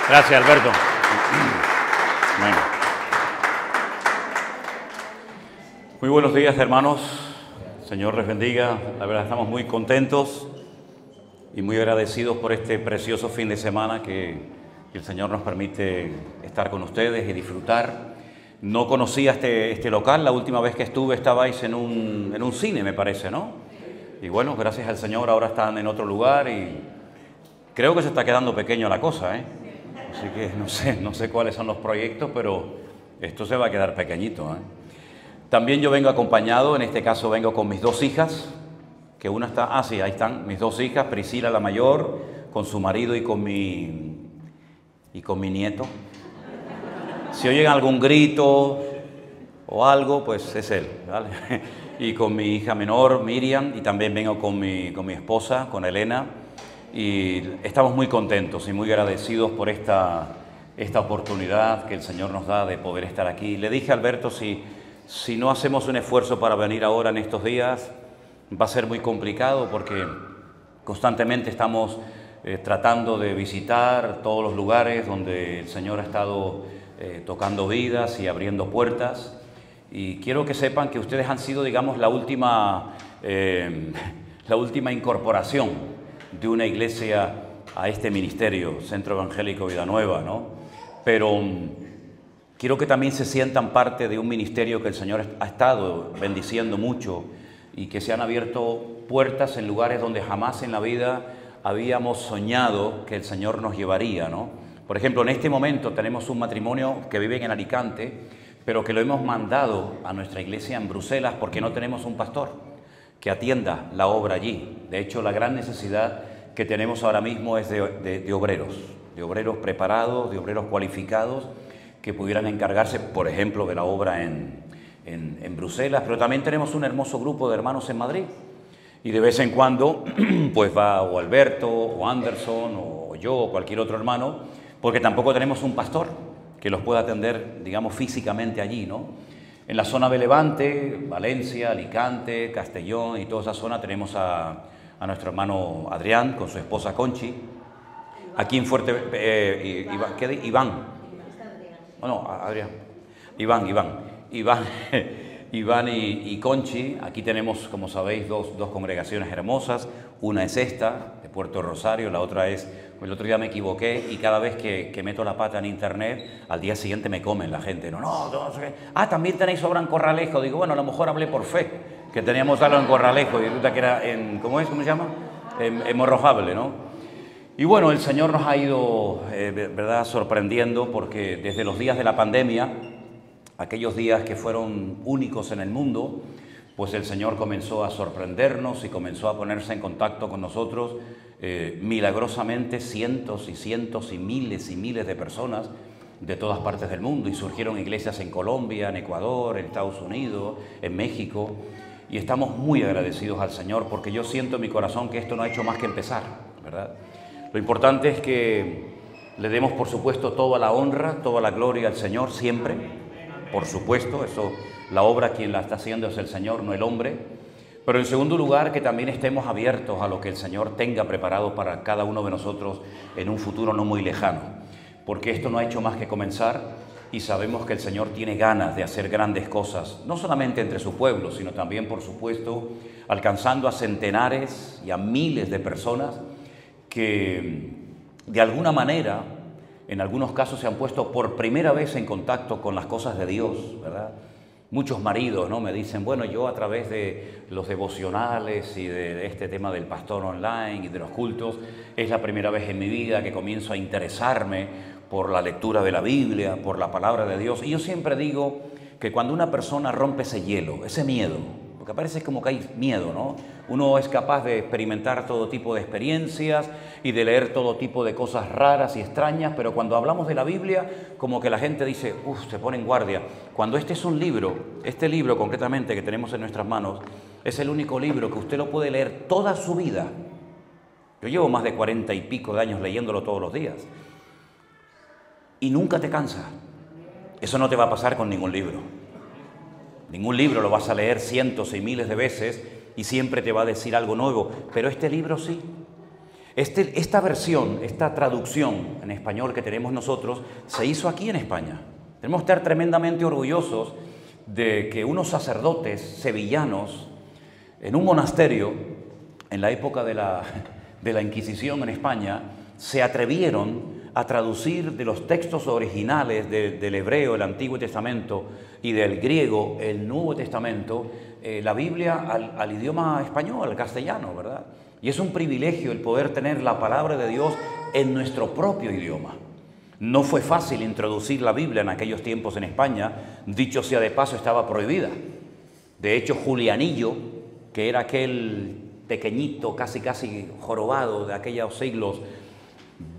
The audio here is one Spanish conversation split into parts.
Gracias, Alberto. Bueno. Muy buenos días, hermanos. Señor les bendiga. La verdad estamos muy contentos y muy agradecidos por este precioso fin de semana que el Señor nos permite estar con ustedes y disfrutar. No conocía este local. La última vez que estuve estabais en un cine, me parece, ¿no? Y bueno, gracias al Señor ahora están en otro lugar y creo que se está quedando pequeño la cosa, ¿eh? Así que no sé cuáles son los proyectos, pero esto se va a quedar pequeñito, ¿eh? También yo vengo acompañado, en este caso vengo con mis dos hijas, que una está, sí, ahí están, mis dos hijas, Priscila la mayor, con su marido y con mi nieto. Si oyen algún grito o algo, pues es él, ¿vale? Y con mi hija menor, Miriam, y también vengo con mi esposa, con Elena, y estamos muy contentos y muy agradecidos por esta oportunidad que el Señor nos da de poder estar aquí. Le dije a Alberto, si no hacemos un esfuerzo para venir ahora en estos días, va a ser muy complicado porque constantemente estamos tratando de visitar todos los lugares donde el Señor ha estado tocando vidas y abriendo puertas. Y quiero que sepan que ustedes han sido, digamos, la última incorporación de una iglesia a este ministerio, Centro Evangélico Vida Nueva, ¿no? Pero quiero que también se sientan parte de un ministerio que el Señor ha estado bendiciendo mucho y que se han abierto puertas en lugares donde jamás en la vida habíamos soñado que el Señor nos llevaría, ¿no? Por ejemplo, en este momento tenemos un matrimonio que vive en Alicante, pero que lo hemos mandado a nuestra iglesia en Bruselas porque no tenemos un pastor que atienda la obra allí. De hecho, la gran necesidad que tenemos ahora mismo es de obreros preparados, de obreros cualificados que pudieran encargarse, por ejemplo, de la obra en Bruselas, pero también tenemos un hermoso grupo de hermanos en Madrid. Y de vez en cuando, pues va o Alberto, o Anderson, o yo, o cualquier otro hermano, porque tampoco tenemos un pastor que los pueda atender, digamos, físicamente allí, ¿no? En la zona de Levante, Valencia, Alicante, Castellón y toda esa zona tenemos a nuestro hermano Adrián con su esposa Conchi. Aquí en Iván. Bueno, Adrián. Iván y Conchi. Aquí tenemos, como sabéis, dos congregaciones hermosas. Una es esta, de Puerto Rosario, la otra es... El otro día me equivoqué y cada vez que meto la pata en internet, al día siguiente me comen la gente. No sé qué. Ah, también tenéis obra en Corralejo. Digo, bueno, a lo mejor hablé por fe, que teníamos algo en Corralejo y resulta que era en... ¿Cómo se llama? En Morrojable, ¿no? Y bueno, el Señor nos ha ido, ¿verdad?, sorprendiendo porque desde los días de la pandemia, aquellos días que fueron únicos en el mundo, pues el Señor comenzó a sorprendernos y comenzó a ponerse en contacto con nosotros, milagrosamente cientos y cientos y miles de personas de todas partes del mundo, y surgieron iglesias en Colombia, en Ecuador, en Estados Unidos, en México, y estamos muy agradecidos al Señor porque yo siento en mi corazón que esto no ha hecho más que empezar, ¿verdad? Lo importante es que le demos, por supuesto, toda la honra, toda la gloria al Señor siempre, por supuesto, eso, la obra quien la está haciendo es el Señor, no el hombre. Pero en segundo lugar, que también estemos abiertos a lo que el Señor tenga preparado para cada uno de nosotros en un futuro no muy lejano, porque esto no ha hecho más que comenzar y sabemos que el Señor tiene ganas de hacer grandes cosas, no solamente entre su pueblo, sino también, por supuesto, alcanzando a centenares y a miles de personas que de alguna manera, en algunos casos, se han puesto por primera vez en contacto con las cosas de Dios, ¿verdad? Muchos maridos, ¿no?, me dicen, bueno, yo a través de los devocionales y de este tema del pastor online y de los cultos, es la primera vez en mi vida que comienzo a interesarme por la lectura de la Biblia, por la palabra de Dios. Y yo siempre digo que cuando una persona rompe ese hielo, ese miedo, porque parece como que hay miedo, ¿no? Uno es capaz de experimentar todo tipo de experiencias y de leer todo tipo de cosas raras y extrañas, pero cuando hablamos de la Biblia, como que la gente dice, se pone en guardia. Cuando este es un libro, este libro concretamente que tenemos en nuestras manos, es el único libro que usted lo puede leer toda su vida. Yo llevo más de 40 y pico de años leyéndolo todos los días. Y nunca te cansa. Eso no te va a pasar con ningún libro. Ningún libro lo vas a leer cientos y miles de veces y siempre te va a decir algo nuevo, pero este libro sí. Esta versión, esta traducción en español que tenemos nosotros, se hizo aquí en España. Tenemos que estar tremendamente orgullosos de que unos sacerdotes sevillanos en un monasterio, en la época de la Inquisición en España, se atrevieron a traducir de los textos originales del hebreo, el Antiguo Testamento, y del griego, el Nuevo Testamento, la Biblia al idioma español, al castellano, ¿verdad? Y es un privilegio el poder tener la palabra de Dios en nuestro propio idioma. No fue fácil introducir la Biblia en aquellos tiempos en España, dicho sea de paso, estaba prohibida. De hecho, Julianillo, que era aquel pequeñito, casi jorobado de aquellos siglos,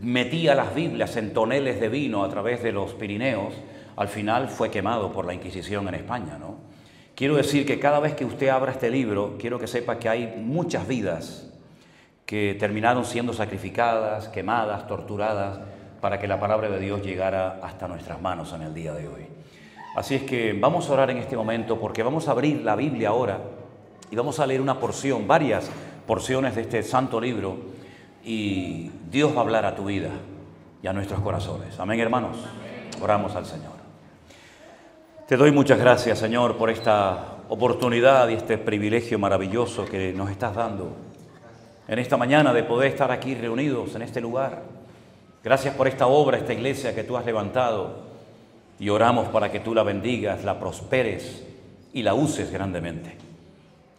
metía las Biblias en toneles de vino a través de los Pirineos, al final fue quemado por la Inquisición en España, ¿no? Quiero decir que cada vez que usted abra este libro, quiero que sepa que hay muchas vidas que terminaron siendo sacrificadas, quemadas, torturadas, para que la palabra de Dios llegara hasta nuestras manos en el día de hoy. Así es que vamos a orar en este momento, porque vamos a abrir la Biblia ahora y vamos a leer una porción, varias porciones de este santo libro, y Dios va a hablar a tu vida y a nuestros corazones. Amén, hermanos. Oramos al Señor. Te doy muchas gracias, Señor, por esta oportunidad y este privilegio maravilloso que nos estás dando en esta mañana de poder estar aquí reunidos en este lugar. Gracias por esta obra, esta iglesia que tú has levantado, y oramos para que tú la bendigas, la prosperes y la uses grandemente.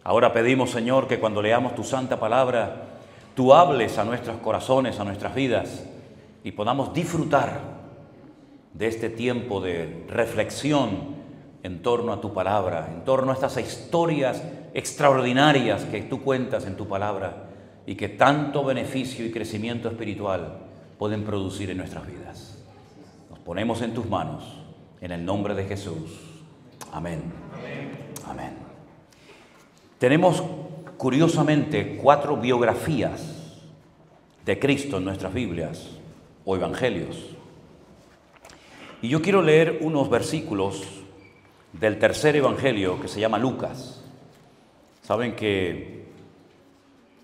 Ahora pedimos, Señor, que cuando leamos tu santa palabra, tú hables a nuestros corazones, a nuestras vidas, y podamos disfrutar de este tiempo de reflexión en torno a tu palabra, en torno a estas historias extraordinarias que tú cuentas en tu palabra y que tanto beneficio y crecimiento espiritual pueden producir en nuestras vidas. Nos ponemos en tus manos, en el nombre de Jesús. Amén. Amén. Amén. Tenemos, curiosamente, 4 biografías de Cristo en nuestras Biblias o evangelios. Y yo quiero leer unos versículos del tercer evangelio, que se llama Lucas. Saben que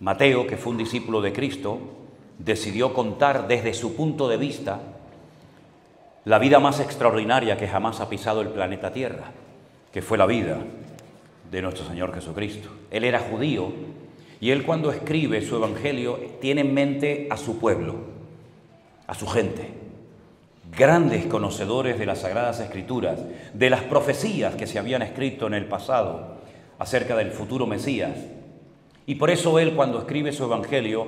Mateo, que fue un discípulo de Cristo, decidió contar desde su punto de vista la vida más extraordinaria que jamás ha pisado el planeta Tierra, que fue la vida de nuestro Señor Jesucristo. Él era judío y él, cuando escribe su evangelio, tiene en mente a su pueblo, a su gente. Grandes conocedores de las Sagradas Escrituras, de las profecías que se habían escrito en el pasado acerca del futuro Mesías. Y por eso él, cuando escribe su evangelio,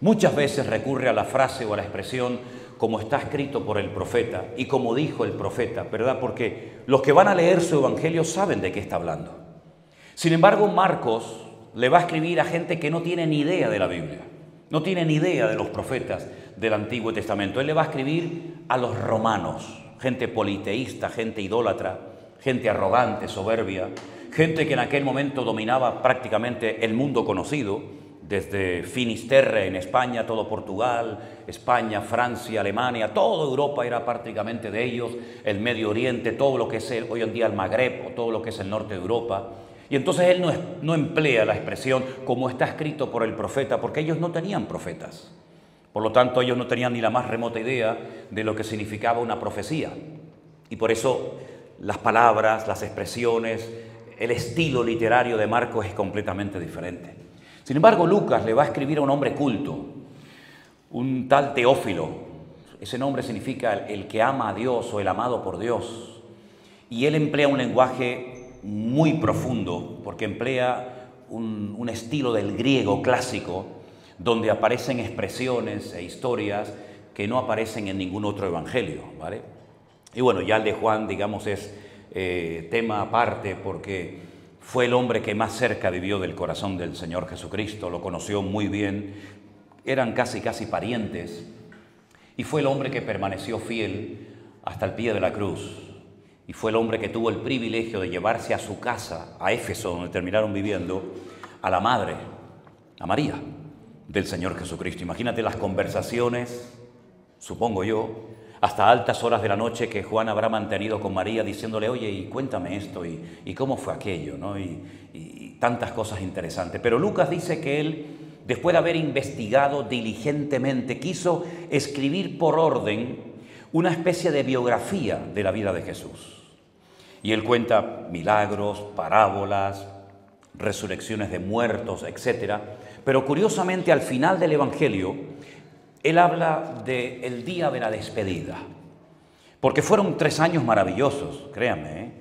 muchas veces recurre a la frase o a la expresión como está escrito por el profeta y como dijo el profeta, ¿verdad? Porque los que van a leer su evangelio saben de qué está hablando. Sin embargo, Marcos le va a escribir a gente que no tiene ni idea de la Biblia, no tiene ni idea de los profetas del Antiguo Testamento. Él le va a escribir a los romanos, gente politeísta, gente idólatra, gente arrogante, soberbia, gente que en aquel momento dominaba prácticamente el mundo conocido, desde Finisterre en España, todo Portugal, España, Francia, Alemania, toda Europa era prácticamente de ellos, el Medio Oriente, todo lo que es hoy en día el Magreb o todo lo que es el norte de Europa. Y entonces él no emplea la expresión como está escrito por el profeta, porque ellos no tenían profetas. Por lo tanto, ellos no tenían ni la más remota idea de lo que significaba una profecía. Y por eso las palabras, las expresiones, el estilo literario de Marcos es completamente diferente. Sin embargo, Lucas le va a escribir a un hombre culto, un tal Teófilo. Ese nombre significa el que ama a Dios o el amado por Dios. Y él emplea un lenguaje muy profundo, porque emplea un estilo del griego clásico, donde aparecen expresiones e historias que no aparecen en ningún otro evangelio, ¿vale? Y bueno, ya el de Juan, digamos, es tema aparte, porque fue el hombre que más cerca vivió del corazón del Señor Jesucristo, lo conoció muy bien, eran casi parientes, y fue el hombre que permaneció fiel hasta el pie de la cruz, y fue el hombre que tuvo el privilegio de llevarse a su casa, a Éfeso, donde terminaron viviendo, a la madre, a María, del Señor Jesucristo. Imagínate las conversaciones, supongo yo, hasta altas horas de la noche que Juan habrá mantenido con María diciéndole, oye, y cuéntame esto, y cómo fue aquello, ¿no? Y tantas cosas interesantes. Pero Lucas dice que él después de haber investigado diligentemente, quiso escribir por orden una especie de biografía de la vida de Jesús. Y él cuenta milagros, parábolas, resurrecciones de muertos, etc. Pero curiosamente al final del Evangelio, él habla del día de la despedida. Porque fueron 3 años maravillosos, créanme, ¿eh?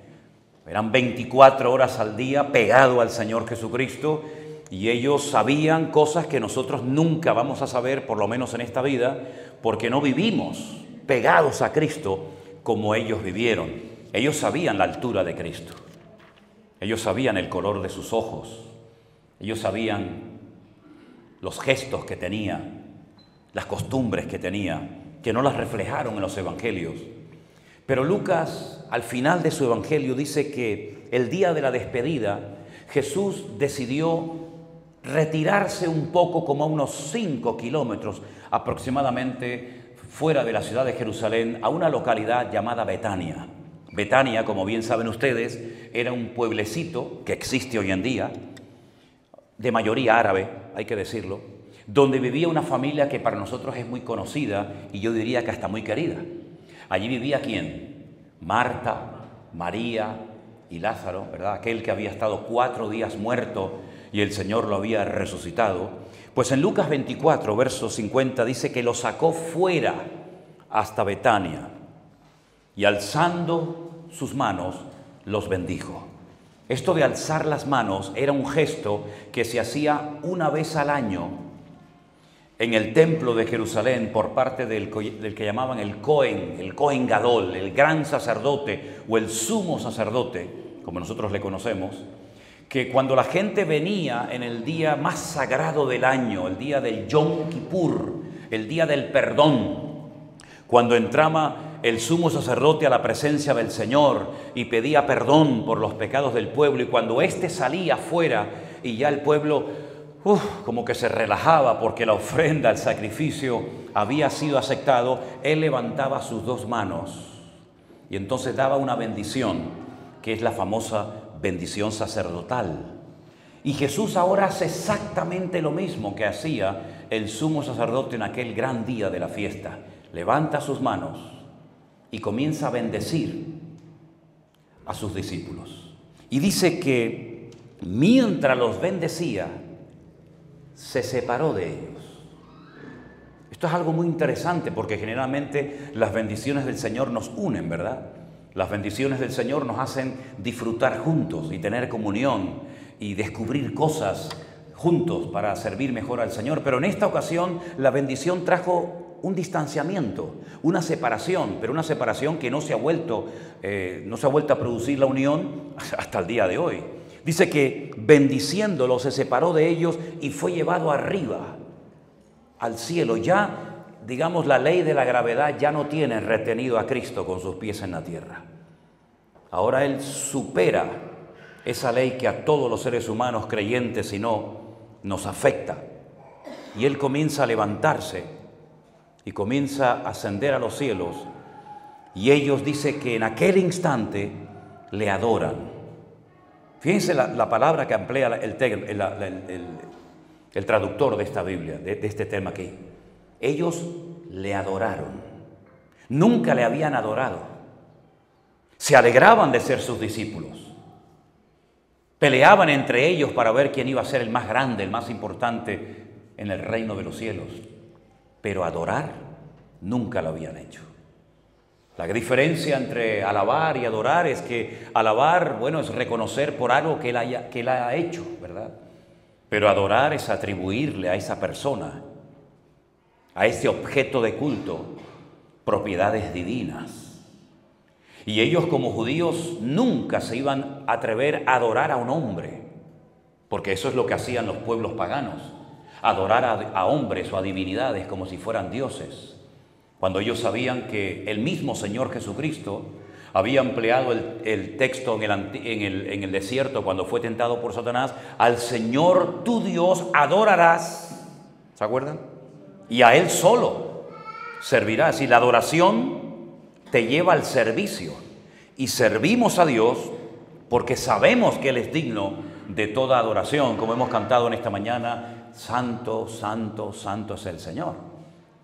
Eran 24 horas al día pegado al Señor Jesucristo, y ellos sabían cosas que nosotros nunca vamos a saber, por lo menos en esta vida, porque no vivimos pegados a Cristo como ellos vivieron. Ellos sabían la altura de Cristo, ellos sabían el color de sus ojos, ellos sabían los gestos que tenía, las costumbres que tenía, que no las reflejaron en los evangelios. Pero Lucas, al final de su evangelio, dice que el día de la despedida, Jesús decidió retirarse un poco, como a unos 5 kilómetros aproximadamente, fuera de la ciudad de Jerusalén, a una localidad llamada Betania. Betania, como bien saben ustedes, era un pueblecito que existe hoy en día, de mayoría árabe, hay que decirlo, donde vivía una familia que para nosotros es muy conocida y yo diría que hasta muy querida. Allí vivía ¿quién? Marta, María y Lázaro, ¿verdad? Aquel que había estado 4 días muerto y el Señor lo había resucitado. Pues en Lucas 24, verso 50, dice que lo sacó fuera hasta Betania y alzando sus manos los bendijo. Esto de alzar las manos era un gesto que se hacía una vez al año en el templo de Jerusalén por parte del que llamaban el Cohen Gadol, el gran sacerdote o el sumo sacerdote, como nosotros le conocemos, que cuando la gente venía en el día más sagrado del año, el día del Yom Kippur, el día del perdón, cuando entraba el sumo sacerdote a la presencia del Señor y pedía perdón por los pecados del pueblo, y cuando éste salía afuera y ya el pueblo como que se relajaba porque la ofrenda, el sacrificio había sido aceptado, él levantaba sus 2 manos y entonces daba una bendición, que es la famosa bendición sacerdotal. Y Jesús ahora hace exactamente lo mismo que hacía el sumo sacerdote en aquel gran día de la fiesta. Levanta sus manos y comienza a bendecir a sus discípulos. Y dice que mientras los bendecía, se separó de ellos. Esto es algo muy interesante porque generalmente las bendiciones del Señor nos unen, ¿verdad? Las bendiciones del Señor nos hacen disfrutar juntos y tener comunión y descubrir cosas juntos para servir mejor al Señor. Pero en esta ocasión la bendición trajo un distanciamiento, una separación, pero una separación que no se ha vuelto a producir la unión hasta el día de hoy. Dice que bendiciéndolo se separó de ellos y fue llevado arriba, al cielo. Ya, digamos, la ley de la gravedad ya no tiene retenido a Cristo con sus pies en la tierra. Ahora Él supera esa ley que a todos los seres humanos creyentes y no nos afecta. Y Él comienza a levantarse y comienza a ascender a los cielos. Y ellos, dice que en aquel instante le adoran. Fíjense la palabra que emplea el traductor de esta Biblia, de este tema aquí. Ellos le adoraron. Nunca le habían adorado. Se alegraban de ser sus discípulos. Peleaban entre ellos para ver quién iba a ser el más grande, el más importante en el reino de los cielos. Pero adorar nunca lo habían hecho. La diferencia entre alabar y adorar es que alabar, bueno, es reconocer por algo que él ha hecho, ¿verdad? Pero adorar es atribuirle a esa persona, a ese objeto de culto, propiedades divinas. Y ellos como judíos nunca se iban a atrever a adorar a un hombre, porque eso es lo que hacían los pueblos paganos, adorar a hombres o a divinidades como si fueran dioses. Cuando ellos sabían que el mismo Señor Jesucristo había empleado el texto en el desierto cuando fue tentado por Satanás, al Señor tu Dios adorarás, ¿se acuerdan? Y a Él solo servirás. Y la adoración te lleva al servicio. Y servimos a Dios porque sabemos que Él es digno de toda adoración, como hemos cantado en esta mañana. santo, santo, santo es el Señor.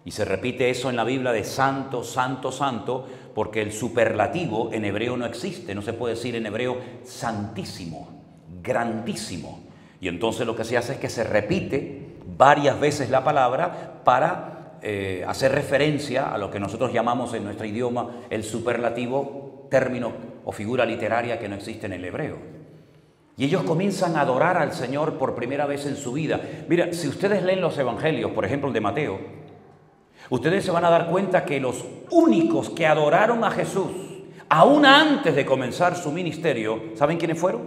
Y se repite eso en la Biblia de santo, santo, santo, porque el superlativo en hebreo no existe. No se puede decir en hebreo santísimo, grandísimo. Y entonces lo que se hace es que se repite varias veces la palabra para hacer referencia a lo que nosotros llamamos en nuestro idioma el superlativo, término o figura literaria que no existe en el hebreo. Y ellos comienzan a adorar al Señor por primera vez en su vida. Mira, si ustedes leen los evangelios, por ejemplo el de Mateo, ustedes se van a dar cuenta que los únicos que adoraron a Jesús, aún antes de comenzar su ministerio, ¿saben quiénes fueron?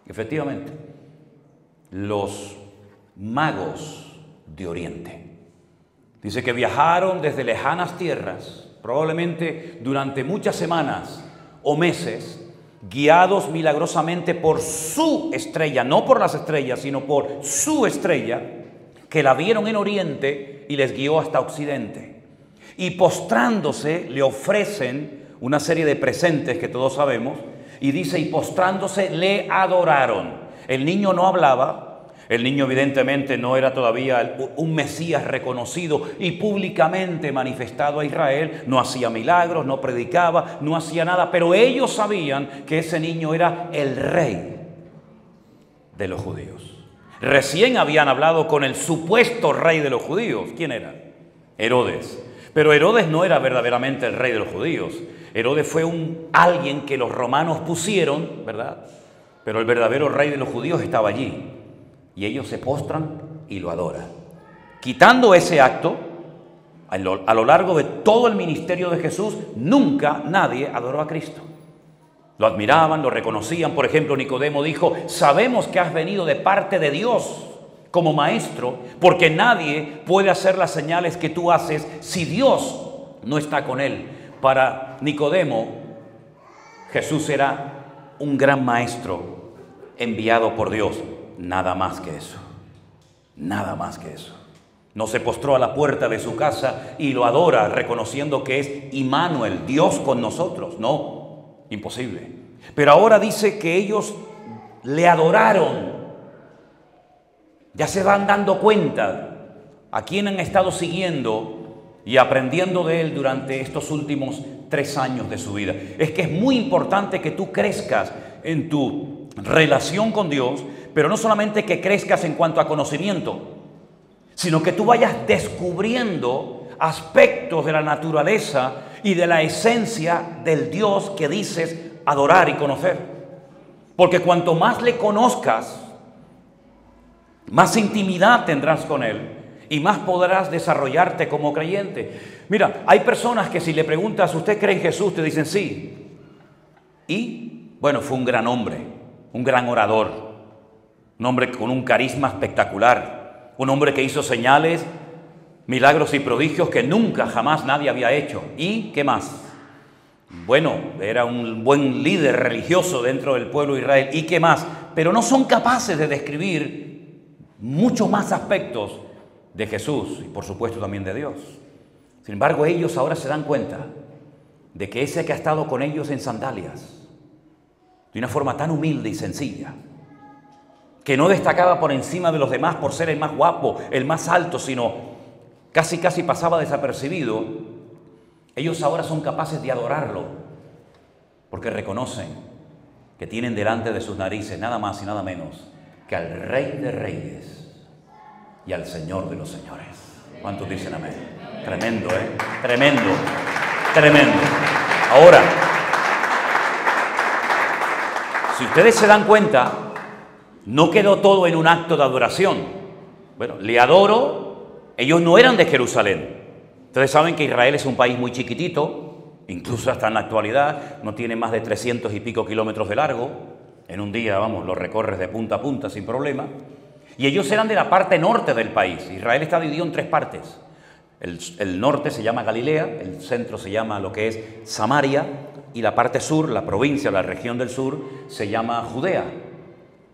Efectivamente, los magos de Oriente. Dice que viajaron desde lejanas tierras, probablemente durante muchas semanas o meses, guiados milagrosamente por su estrella, no por las estrellas, sino por su estrella, que la vieron en Oriente y les guió hasta Occidente. Y postrándose le ofrecen una serie de presentes que todos sabemos, y dice, y postrándose le adoraron. El niño no hablaba. El niño evidentemente no era todavía un Mesías reconocido y públicamente manifestado a Israel, no hacía milagros, no predicaba, no hacía nada, pero ellos sabían que ese niño era el rey de los judíos. Recién habían hablado con el supuesto rey de los judíos. ¿Quién era? Herodes. Pero Herodes no era verdaderamente el rey de los judíos. Herodes fue alguien que los romanos pusieron, ¿verdad? Pero el verdadero rey de los judíos estaba allí. Y ellos se postran y lo adoran. Quitando ese acto, a lo largo de todo el ministerio de Jesús, nunca nadie adoró a Cristo. Lo admiraban, lo reconocían. Por ejemplo, Nicodemo dijo, sabemos que has venido de parte de Dios como maestro, porque nadie puede hacer las señales que tú haces si Dios no está con él. Para Nicodemo, Jesús era un gran maestro enviado por Dios. Nada más que eso, nada más que eso. No se postró a la puerta de su casa y lo adora reconociendo que es Immanuel, Dios con nosotros. No, imposible. Pero ahora dice que ellos le adoraron. Ya se van dando cuenta a quién han estado siguiendo y aprendiendo de él durante estos últimos 3 años de su vida. Es que es muy importante que tú crezcas en tu relación con Dios, pero no solamente que crezcas en cuanto a conocimiento, sino que tú vayas descubriendo aspectos de la naturaleza y de la esencia del Dios que dices adorar y conocer. Porque cuanto más le conozcas, más intimidad tendrás con Él y más podrás desarrollarte como creyente. Mira, hay personas que si le preguntas, ¿usted cree en Jesús? Te dicen sí. Y, bueno, fue un gran hombre, un gran orador. Un hombre con un carisma espectacular, un hombre que hizo señales, milagros y prodigios que nunca, jamás nadie había hecho. ¿Y qué más? Bueno, era un buen líder religioso dentro del pueblo de Israel. ¿Y qué más? Pero no son capaces de describir muchos más aspectos de Jesús y por supuesto también de Dios. Sin embargo, ellos ahora se dan cuenta de que ese que ha estado con ellos en sandalias, de una forma tan humilde y sencilla, que no destacaba por encima de los demás por ser el más guapo, el más alto, sino casi pasaba desapercibido, ellos ahora son capaces de adorarlo, porque reconocen que tienen delante de sus narices nada más y nada menos que al Rey de Reyes y al Señor de los Señores. ¿Cuántos dicen amén? Tremendo, ¿eh? Tremendo, tremendo. Ahora, si ustedes se dan cuenta, no quedó todo en un acto de adoración. Bueno, le adoro. Ellos no eran de Jerusalén. Ustedes saben que Israel es un país muy chiquitito, incluso hasta en la actualidad, no tiene más de 300 y pico kilómetros de largo. En un día, vamos, lo recorres de punta a punta sin problema. Y ellos eran de la parte norte del país. Israel está dividido en 3 partes. El norte se llama Galilea, el centro se llama lo que es Samaria, y la parte sur, la provincia, la región del sur, se llama Judea.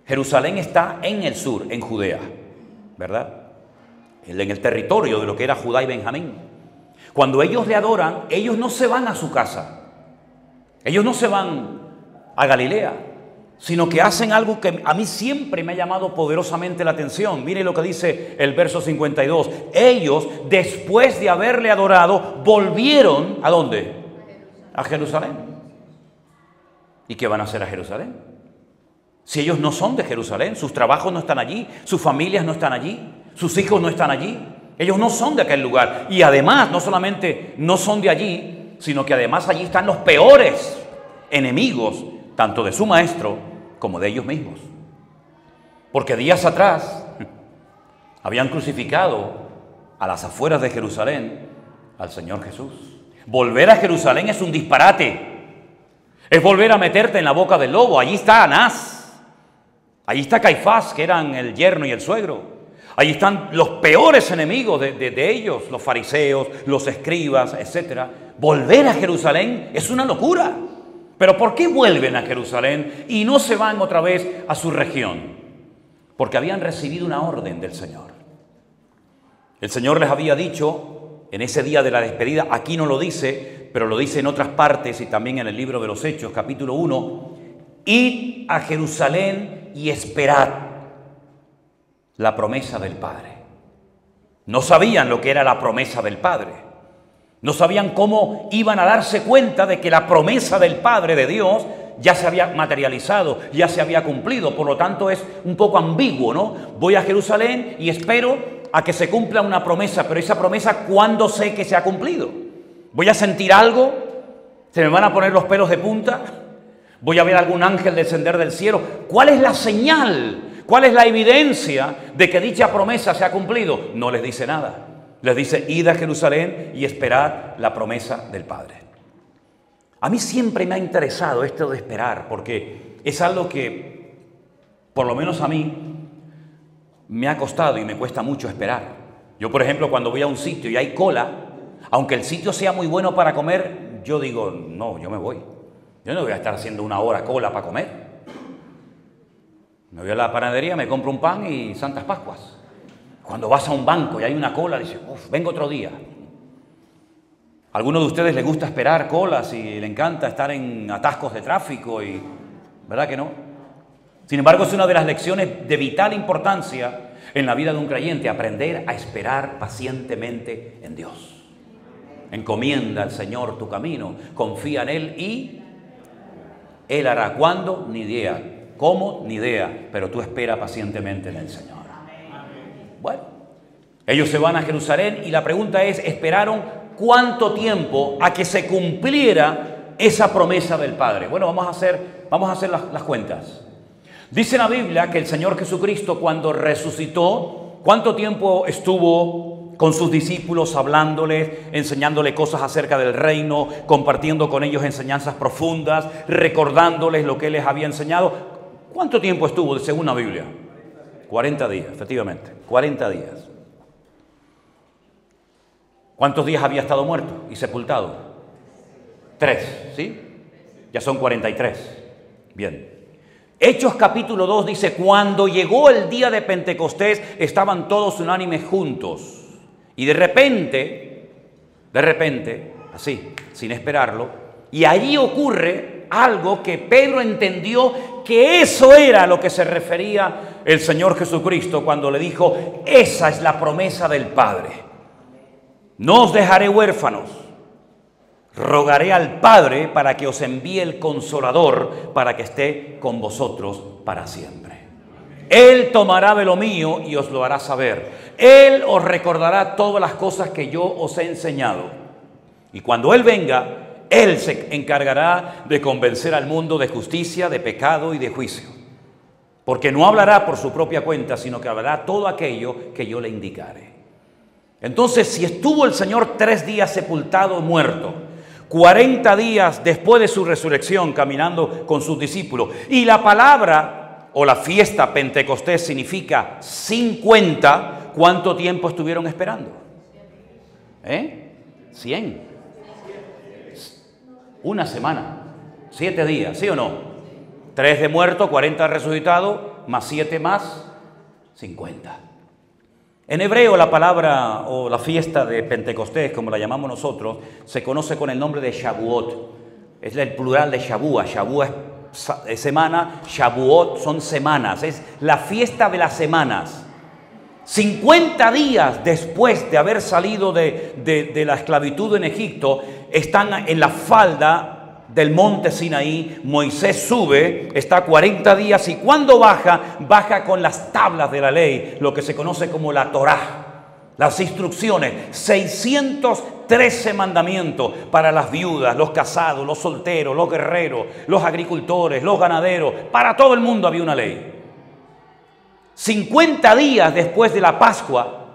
Jerusalén está en el sur, en Judea, ¿verdad? En el territorio de lo que era Judá y Benjamín. Cuando ellos le adoran, ellos no se van a su casa. Ellos no se van a Galilea. sino que hacen algo que a mí siempre me ha llamado poderosamente la atención. Mire lo que dice el verso 52. Ellos, después de haberle adorado, volvieron, ¿a dónde? A Jerusalén. ¿Y qué van a hacer a Jerusalén? Si ellos no son de Jerusalén, sus trabajos no están allí, sus familias no están allí, sus hijos no están allí, ellos no son de aquel lugar. Y además, no solamente no son de allí, sino que además allí están los peores enemigos, tanto de su maestro como de ellos mismos. Porque días atrás habían crucificado a las afueras de Jerusalén al Señor Jesús. Volver a Jerusalén es un disparate. Es volver a meterte en la boca del lobo. Allí está Anás. Allí está Caifás, que eran el yerno y el suegro. Allí están los peores enemigos de ellos, los fariseos, los escribas, etc. Volver a Jerusalén es una locura. Pero ¿por qué vuelven a Jerusalén y no se van otra vez a su región? Porque habían recibido una orden del Señor. El Señor les había dicho en ese día de la despedida, aquí no lo dice, pero lo dice en otras partes y también en el libro de los Hechos, capítulo 1, id a Jerusalén y esperad la promesa del Padre. No sabían lo que era la promesa del Padre. No sabían cómo iban a darse cuenta de que la promesa del Padre de Dios ya se había materializado, ya se había cumplido. Por lo tanto, es un poco ambiguo, ¿no? Voy a Jerusalén y espero a que se cumpla una promesa, pero esa promesa, ¿cuándo sé que se ha cumplido? ¿Voy a sentir algo? ¿Se me van a poner los pelos de punta? ¿Voy a ver algún ángel descender del cielo? ¿Cuál es la señal? ¿Cuál es la evidencia de que dicha promesa se ha cumplido? No les dice nada. Les dice, id a Jerusalén y esperad la promesa del Padre. A mí siempre me ha interesado esto de esperar, porque es algo que, por lo menos a mí, me ha costado y me cuesta mucho esperar. Yo, por ejemplo, cuando voy a un sitio y hay cola, aunque el sitio sea muy bueno para comer, yo digo, no, yo me voy. Yo no voy a estar haciendo una hora cola para comer. Me voy a la panadería, me compro un pan y Santas Pascuas. Cuando vas a un banco y hay una cola, dices, vengo otro día. ¿A alguno de ustedes les gusta esperar colas y le encanta estar en atascos de tráfico? ¿Verdad que no? Sin embargo, es una de las lecciones de vital importancia en la vida de un creyente, aprender a esperar pacientemente en Dios. Encomienda al Señor tu camino, confía en Él y Él hará. ¿Cuándo? Ni idea. ¿Cómo? Ni idea. Pero tú espera pacientemente en el Señor. Bueno, ellos se van a Jerusalén y la pregunta es, ¿esperaron cuánto tiempo a que se cumpliera esa promesa del Padre? Bueno, vamos a hacer las cuentas. Dice la Biblia que el Señor Jesucristo, cuando resucitó, ¿cuánto tiempo estuvo con sus discípulos hablándoles, enseñándoles cosas acerca del reino, compartiendo con ellos enseñanzas profundas, recordándoles lo que Él les había enseñado? ¿Cuánto tiempo estuvo según la Biblia? 40 días, efectivamente, 40 días. ¿Cuántos días había estado muerto y sepultado? 3, ¿sí? Ya son 43. Bien. Hechos capítulo 2 dice, cuando llegó el día de Pentecostés, estaban todos unánimes juntos. Y de repente, así, sin esperarlo, y allí ocurre algo que Pedro entendió que eso era a lo que se refería el Señor Jesucristo cuando le dijo, esa es la promesa del Padre. No os dejaré huérfanos, rogaré al Padre para que os envíe el Consolador para que esté con vosotros para siempre. Él tomará de lo mío y os lo hará saber. Él os recordará todas las cosas que yo os he enseñado. Y cuando Él venga, Él se encargará de convencer al mundo de justicia, de pecado y de juicio. Porque no hablará por su propia cuenta, sino que hablará todo aquello que yo le indicare. Entonces, si estuvo el Señor 3 días sepultado, muerto, 40 días después de su resurrección caminando con sus discípulos, y la palabra o la fiesta Pentecostés significa 50, ¿cuánto tiempo estuvieron esperando? 100. Una semana, 7 días, ¿sí o no? 3 de muerto, 40 resucitado, más 7 más 50. En hebreo la palabra o la fiesta de Pentecostés, como la llamamos nosotros, se conoce con el nombre de Shavuot. Es el plural de Shavua. Shavua es semana, Shavuot son semanas, es la fiesta de las semanas. 50 días después de haber salido de la esclavitud en Egipto, están en la falda del monte Sinaí. Moisés sube, está 40 días y cuando baja con las tablas de la ley, lo que se conoce como la Torá. Las instrucciones, 613 mandamientos para las viudas, los casados, los solteros, los guerreros, los agricultores, los ganaderos. Para todo el mundo había una ley. 50 días después de la Pascua,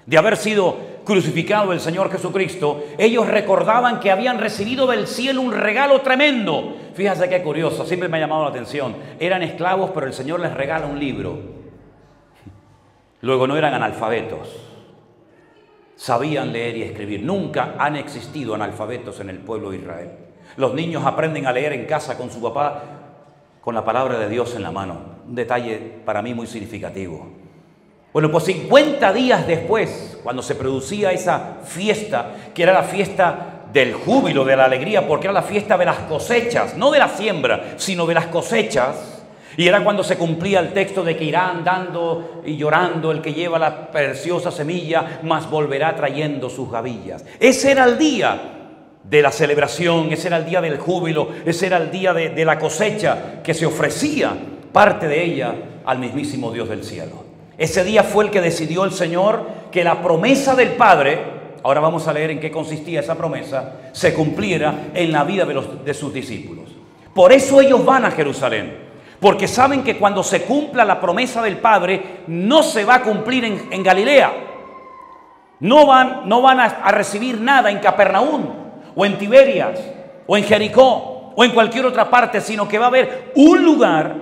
de haber sido crucificado el Señor Jesucristo, ellos recordaban que habían recibido del cielo un regalo tremendo. Fíjense qué curioso, siempre me ha llamado la atención. Eran esclavos, pero el Señor les regala un libro. Luego no eran analfabetos. Sabían leer y escribir. Nunca han existido analfabetos en el pueblo de Israel. Los niños aprenden a leer en casa con su papá, con la palabra de Dios en la mano. Un detalle para mí muy significativo. Bueno, pues 50 días después, cuando se producía esa fiesta, que era la fiesta del júbilo, de la alegría, porque era la fiesta de las cosechas, no de la siembra, sino de las cosechas. Y era cuando se cumplía el texto de que irá andando y llorando el que lleva la preciosa semilla, mas volverá trayendo sus gavillas. Ese era el día de la celebración, ese era el día del júbilo, ese era el día de la cosecha, que se ofrecía parte de ella al mismísimo Dios del cielo. Ese día fue el que decidió el Señor que la promesa del Padre, ahora vamos a leer en qué consistía esa promesa, se cumpliera en la vida de sus discípulos. Por eso ellos van a Jerusalén. Porque saben que cuando se cumpla la promesa del Padre, no se va a cumplir en Galilea. No van a recibir nada en Capernaum, o en Tiberias, o en Jericó, o en cualquier otra parte, sino que va a haber un lugar,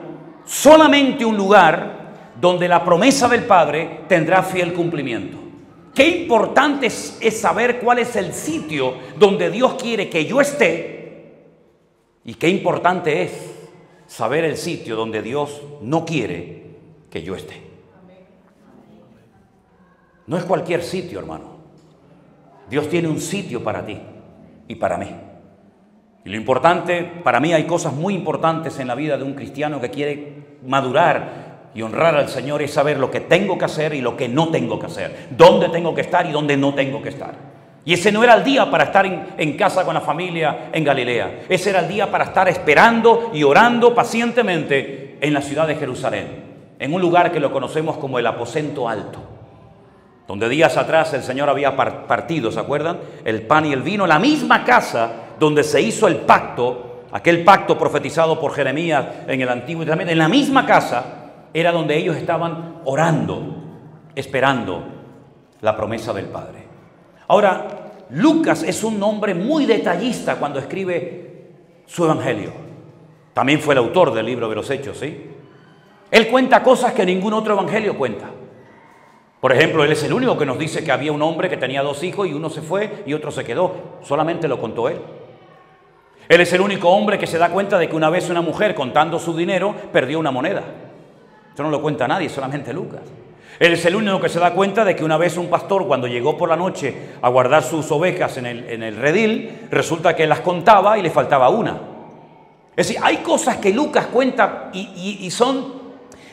solamente un lugar, donde la promesa del Padre tendrá fiel cumplimiento. Qué importante es saber cuál es el sitio donde Dios quiere que yo esté, y qué importante es saber el sitio donde Dios no quiere que yo esté. No es cualquier sitio, hermano. Dios tiene un sitio para ti y para mí. Y lo importante, para mí hay cosas muy importantes en la vida de un cristiano que quiere madurar y honrar al Señor, es saber lo que tengo que hacer y lo que no tengo que hacer, dónde tengo que estar y dónde no tengo que estar. Y ese no era el día para estar en casa con la familia en Galilea. Ese era el día para estar esperando y orando pacientemente en la ciudad de Jerusalén, en un lugar que lo conocemos como el aposento alto, donde días atrás el Señor había partido, ¿se acuerdan? El pan y el vino, la misma casa donde se hizo el pacto, aquel pacto profetizado por Jeremías en el Antiguo Testamento. En la misma casa era donde ellos estaban orando, esperando la promesa del Padre. Ahora, Lucas es un hombre muy detallista cuando escribe su evangelio. También fue el autor del libro de los Hechos, ¿sí? Él cuenta cosas que ningún otro evangelio cuenta. Por ejemplo, él es el único que nos dice que había un hombre que tenía 2 hijos y uno se fue y otro se quedó. Solamente lo contó él. Él es el único hombre que se da cuenta de que una vez una mujer, contando su dinero, perdió una moneda. Eso no lo cuenta nadie, solamente Lucas. Él es el único que se da cuenta de que una vez un pastor, cuando llegó por la noche a guardar sus ovejas en el redil, resulta que las contaba y le faltaba una. Es decir, hay cosas que Lucas cuenta y son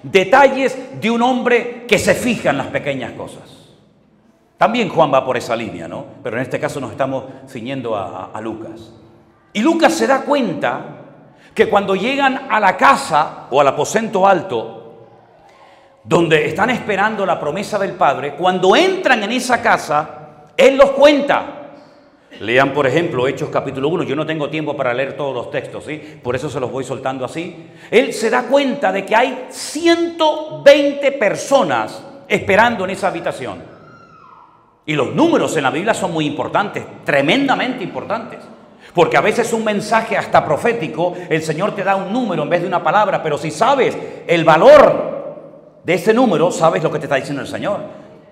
detalles de un hombre que se fija en las pequeñas cosas. También Juan va por esa línea, ¿no? Pero en este caso nos estamos ciñendo a Lucas. Y Lucas se da cuenta que cuando llegan a la casa o al aposento alto, donde están esperando la promesa del Padre, cuando entran en esa casa, Él los cuenta. Lean, por ejemplo, Hechos capítulo 1. Yo no tengo tiempo para leer todos los textos, ¿sí? Por eso se los voy soltando así. Él se da cuenta de que hay 120 personas esperando en esa habitación. Y los números en la Biblia son muy importantes, tremendamente importantes. Porque a veces un mensaje hasta profético, el Señor te da un número en vez de una palabra, pero si sabes el valor de ese número, sabes lo que te está diciendo el Señor.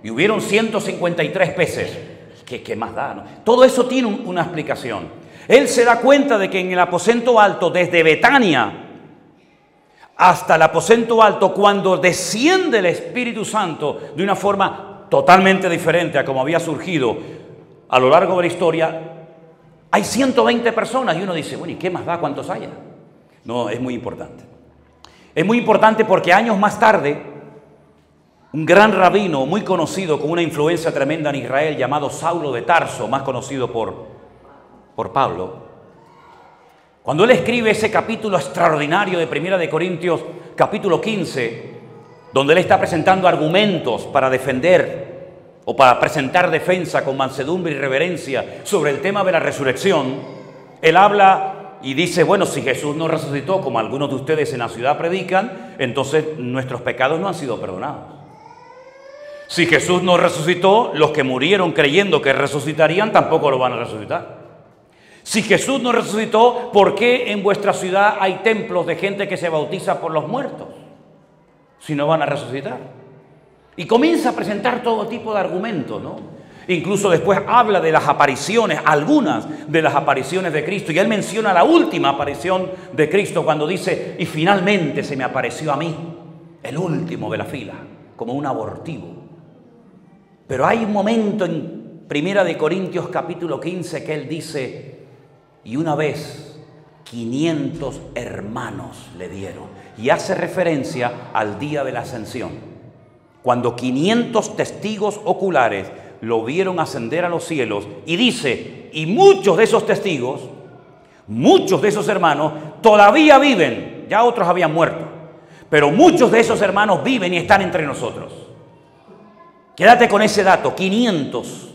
Y hubieron 153 peces. ¿Qué más da, no? Todo eso tiene una explicación. Él se da cuenta de que en el aposento alto, desde Betania hasta el aposento alto, cuando desciende el Espíritu Santo de una forma totalmente diferente a como había surgido a lo largo de la historia, hay 120 personas. Y uno dice, bueno, ¿y qué más da cuántos haya? No, es muy importante. Es muy importante porque años más tarde, un gran rabino muy conocido con una influencia tremenda en Israel llamado Saulo de Tarso, más conocido por Pablo, cuando él escribe ese capítulo extraordinario de Primera de Corintios, capítulo 15, donde él está presentando argumentos para defender o para presentar defensa con mansedumbre y reverencia sobre el tema de la resurrección, él habla y dice, bueno, si Jesús no resucitó, como algunos de ustedes en la ciudad predican, entonces nuestros pecados no han sido perdonados. Si Jesús no resucitó, los que murieron creyendo que resucitarían tampoco lo van a resucitar. Si Jesús no resucitó, ¿por qué en vuestra ciudad hay templos de gente que se bautiza por los muertos? Si no van a resucitar. Y comienza a presentar todo tipo de argumentos, ¿no? Incluso después habla de las apariciones, algunas de las apariciones de Cristo. Y él menciona la última aparición de Cristo cuando dice, y finalmente se me apareció a mí, el último de la fila, como un abortivo. Pero hay un momento en Primera de Corintios capítulo 15 que él dice, y una vez 500 hermanos le dieron. Y hace referencia al día de la ascensión, cuando 500 testigos oculares lo vieron ascender a los cielos. Y dice, y muchos de esos testigos, muchos de esos hermanos todavía viven. Ya otros habían muerto, pero muchos de esos hermanos viven y están entre nosotros. Quédate con ese dato, 500.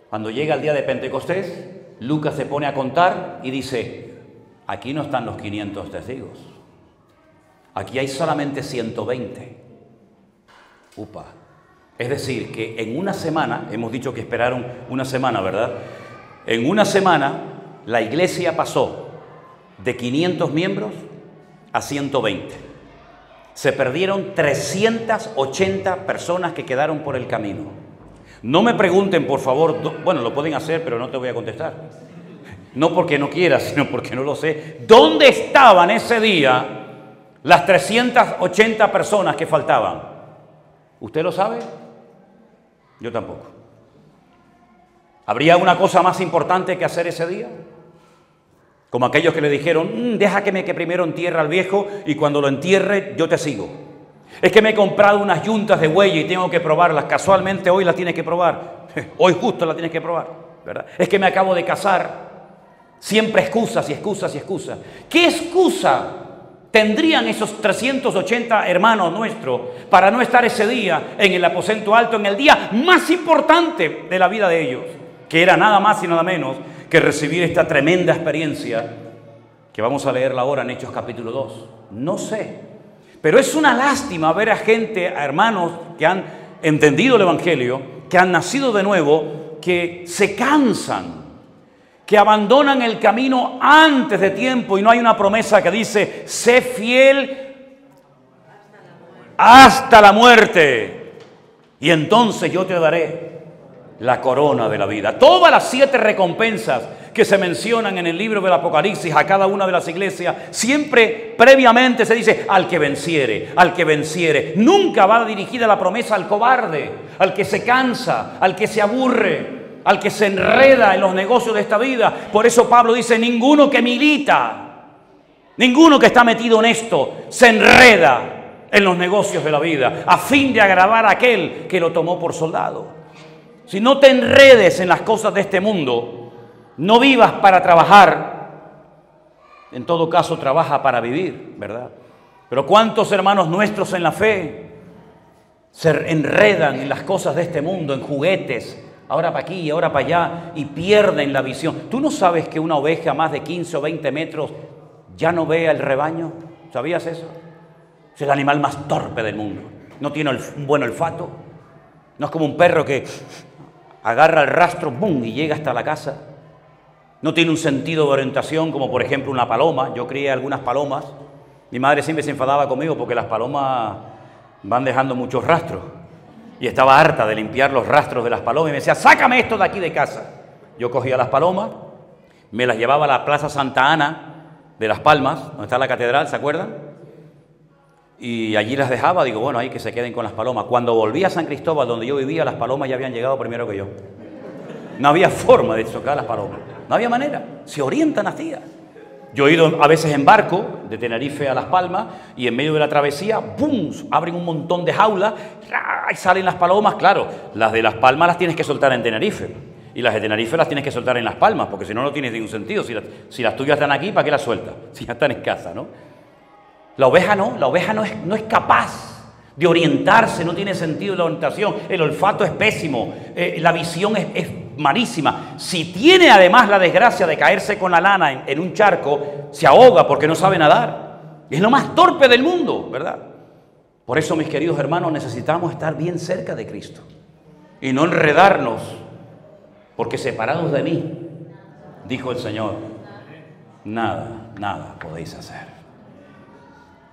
Cuando llega el día de Pentecostés, Lucas se pone a contar y dice, aquí no están los 500 testigos. Aquí hay solamente 120. Upa. Es decir, que en una semana, hemos dicho que esperaron una semana, ¿verdad? En una semana, la iglesia pasó de 500 miembros a 120. Se perdieron 380 personas que quedaron por el camino. No me pregunten, por favor, bueno, lo pueden hacer, pero no te voy a contestar. No porque no quiera, sino porque no lo sé. ¿Dónde estaban ese día las 380 personas que faltaban? ¿Usted lo sabe? Yo tampoco. ¿Habría una cosa más importante que hacer ese día? Como aquellos que le dijeron, deja que primero entierre al viejo y cuando lo entierre yo te sigo. Es que me he comprado unas yuntas de buey y tengo que probarlas. Casualmente hoy las tienes que probar. Hoy justo las tienes que probar, ¿verdad? Es que me acabo de casar. Siempre excusas y excusas y excusas. ¿Qué excusa tendrían esos 380 hermanos nuestros para no estar ese día en el aposento alto, en el día más importante de la vida de ellos? Que era nada más y nada menos que recibir esta tremenda experiencia que vamos a leerla ahora en Hechos capítulo 2. No sé. Pero es una lástima ver a gente, a hermanos que han entendido el Evangelio, que han nacido de nuevo, que se cansan, que abandonan el camino antes de tiempo y no hay una promesa que dice, sé fiel hasta la muerte y entonces yo te daré la corona de la vida. Todas las 7 recompensas que se mencionan en el libro del Apocalipsis a cada una de las iglesias, siempre previamente se dice al que venciere, al que venciere. Nunca va dirigida la promesa al cobarde, al que se cansa, al que se aburre, al que se enreda en los negocios de esta vida. Por eso Pablo dice, ninguno que milita, ninguno que está metido en esto, se enreda en los negocios de la vida, a fin de agradar a aquel que lo tomó por soldado. Si no te enredes en las cosas de este mundo, no vivas para trabajar, en todo caso trabaja para vivir, ¿verdad? Pero ¿cuántos hermanos nuestros en la fe se enredan en las cosas de este mundo, en juguetes, ahora para aquí y ahora para allá, y pierden la visión? ¿Tú no sabes que una oveja más de 15 o 20 metros ya no ve al rebaño? ¿Sabías eso? Es el animal más torpe del mundo. No tiene un buen olfato. No es como un perro que agarra el rastro, ¡bum!, y llega hasta la casa. No tiene un sentido de orientación como por ejemplo una paloma. Yo crié algunas palomas. Mi madre siempre se enfadaba conmigo porque las palomas van dejando muchos rastros. Y estaba harta de limpiar los rastros de las palomas y me decía, sácame esto de aquí de casa. Yo cogía las palomas, me las llevaba a la Plaza Santa Ana de Las Palmas, donde está la catedral, ¿se acuerdan? Y allí las dejaba, digo, bueno, ahí que se queden con las palomas. Cuando volví a San Cristóbal, donde yo vivía, las palomas ya habían llegado primero que yo. No había forma de chocar a las palomas. No había manera. Se orientan así. Yo he ido a veces en barco de Tenerife a Las Palmas y en medio de la travesía, ¡bum!, abren un montón de jaulas y salen las palomas. Claro, las de Las Palmas las tienes que soltar en Tenerife y las de Tenerife las tienes que soltar en Las Palmas, porque si no, no tiene ningún sentido. Si las tuyas están aquí, ¿para qué las sueltas? Si ya están en casa, ¿no? La oveja no es capaz de orientarse, no tiene sentido la orientación, el olfato es pésimo, la visión es malísima. Si tiene además la desgracia de caerse con la lana en un charco, se ahoga porque no sabe nadar. Es lo más torpe del mundo, ¿verdad? Por eso, mis queridos hermanos, necesitamos estar bien cerca de Cristo y no enredarnos, porque separados de mí, dijo el Señor, nada podéis hacer.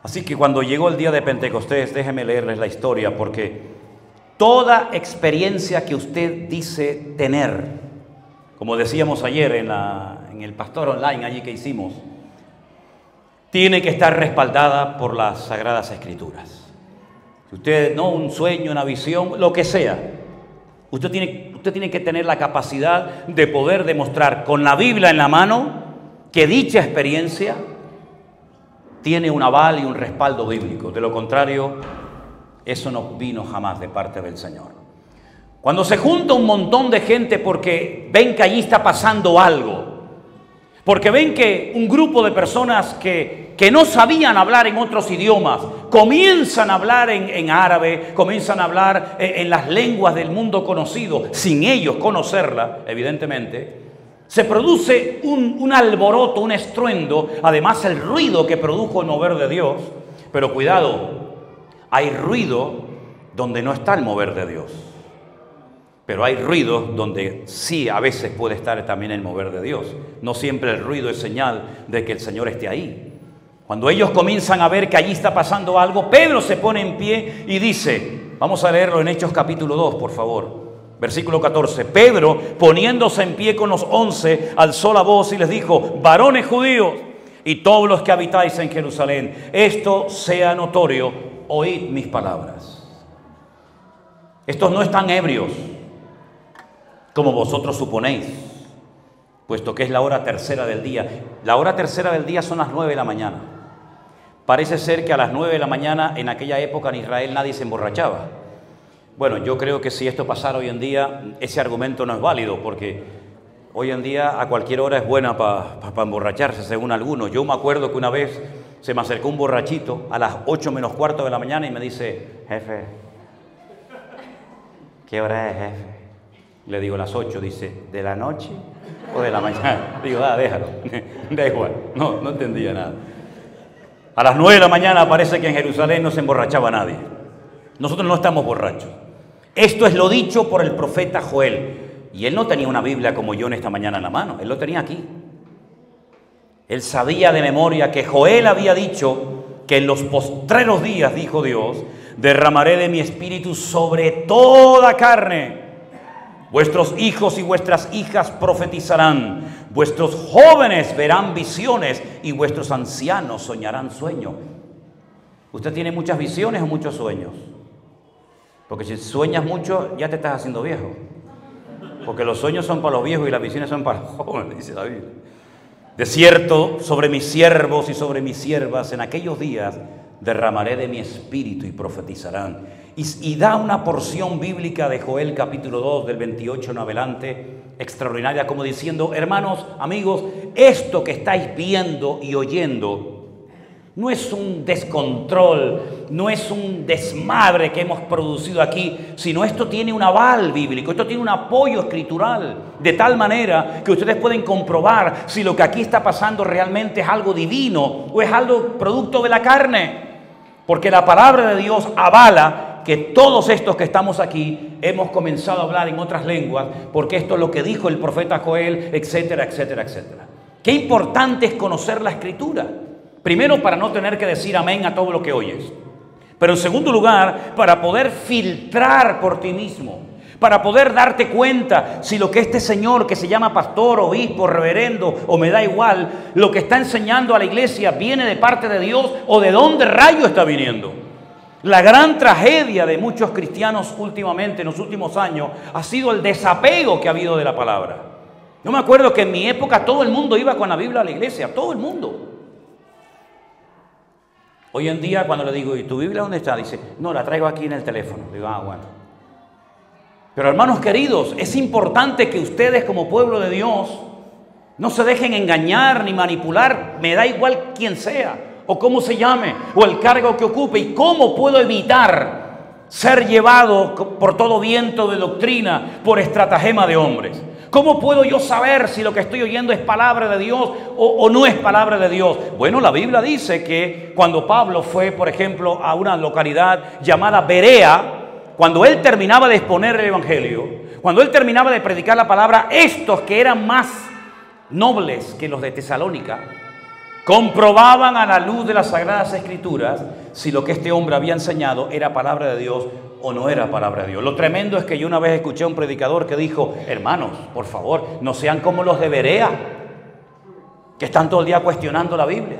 Así que cuando llegó el día de Pentecostés, déjenme leerles la historia, porque toda experiencia que usted dice tener, como decíamos ayer en el Pastor Online allí que hicimos, tiene que estar respaldada por las Sagradas Escrituras. Si usted, no, un sueño, una visión, lo que sea, usted tiene que tener la capacidad de poder demostrar con la Biblia en la mano que dicha experiencia tiene un aval y un respaldo bíblico. De lo contrario, eso no vino jamás de parte del Señor. Cuando se junta un montón de gente porque ven que allí está pasando algo, porque ven que un grupo de personas que no sabían hablar en otros idiomas, comienzan a hablar en árabe, comienzan a hablar en las lenguas del mundo conocido, sin ellos conocerla, evidentemente, se produce un alboroto, un estruendo, además el ruido que produjo el mover de Dios. Pero cuidado, hay ruido donde no está el mover de Dios, pero hay ruido donde sí a veces puede estar también el mover de Dios. No siempre el ruido es señal de que el Señor esté ahí. Cuando ellos comienzan a ver que allí está pasando algo, Pedro se pone en pie y dice, vamos a leerlo en Hechos capítulo 2, por favor. Versículo 14, Pedro, poniéndose en pie con los 11, alzó la voz y les dijo, varones judíos y todos los que habitáis en Jerusalén, esto sea notorio, oíd mis palabras. Estos no están ebrios, como vosotros suponéis, puesto que es la hora tercera del día. La hora tercera del día son las 9 de la mañana. Parece ser que a las 9 de la mañana en aquella época en Israel nadie se emborrachaba. Bueno, yo creo que si esto pasara hoy en día, ese argumento no es válido, porque hoy en día a cualquier hora es buena para emborracharse, según algunos. Yo me acuerdo que una vez se me acercó un borrachito a las 8 menos cuarto de la mañana y me dice, jefe, ¿qué hora es, jefe? Le digo, las 8, dice, ¿de la noche o de la mañana? Digo, déjalo, da igual, no entendía nada. A las 9 de la mañana parece que en Jerusalén no se emborrachaba nadie. Nosotros no estamos borrachos. Esto es lo dicho por el profeta Joel. Y él no tenía una Biblia como yo en esta mañana en la mano. Él lo tenía aquí. Él sabía de memoria que Joel había dicho que en los postreros días, dijo Dios, derramaré de mi espíritu sobre toda carne. Vuestros hijos y vuestras hijas profetizarán. Vuestros jóvenes verán visiones y vuestros ancianos soñarán sueños. ¿Usted tiene muchas visiones o muchos sueños? Porque si sueñas mucho, ya te estás haciendo viejo. Porque los sueños son para los viejos y las visiones son para los jóvenes, dice la Biblia. De cierto, sobre mis siervos y sobre mis siervas, en aquellos días derramaré de mi espíritu y profetizarán. Y da una porción bíblica de Joel capítulo 2, del 28 en adelante, extraordinaria, como diciendo, hermanos, amigos, esto que estáis viendo y oyendo no es un descontrol, no es un desmadre que hemos producido aquí, sino esto tiene un aval bíblico, esto tiene un apoyo escritural, de tal manera que ustedes pueden comprobar si lo que aquí está pasando realmente es algo divino o es algo producto de la carne. Porque la palabra de Dios avala que todos estos que estamos aquí hemos comenzado a hablar en otras lenguas, porque esto es lo que dijo el profeta Joel, etcétera, etcétera, etcétera. Qué importante es conocer la Escritura. Primero, para no tener que decir amén a todo lo que oyes. Pero en segundo lugar, para poder filtrar por ti mismo. Para poder darte cuenta si lo que este señor que se llama pastor, obispo, reverendo o me da igual, lo que está enseñando a la iglesia viene de parte de Dios o de dónde rayo está viniendo. La gran tragedia de muchos cristianos últimamente, en los últimos años, ha sido el desapego que ha habido de la palabra. Yo me acuerdo que en mi época todo el mundo iba con la Biblia a la iglesia, todo el mundo. Hoy en día cuando le digo, ¿y tu Biblia dónde está? Dice, no, la traigo aquí en el teléfono. Digo, bueno. Pero hermanos queridos, es importante que ustedes como pueblo de Dios no se dejen engañar ni manipular. Me da igual quién sea, o cómo se llame, o el cargo que ocupe. ¿Y cómo puedo evitar ser llevado por todo viento de doctrina, por estratagema de hombres? ¿Cómo puedo yo saber si lo que estoy oyendo es palabra de Dios o no es palabra de Dios? Bueno, la Biblia dice que cuando Pablo fue, por ejemplo, a una localidad llamada Berea, cuando él terminaba de exponer el Evangelio, cuando él terminaba de predicar la palabra, estos que eran más nobles que los de Tesalónica, comprobaban a la luz de las Sagradas Escrituras si lo que este hombre había enseñado era palabra de Dios o no era palabra de Dios. Lo tremendo es que yo una vez escuché a un predicador que dijo, hermanos, por favor, no sean como los de Berea, que están todo el día cuestionando la Biblia.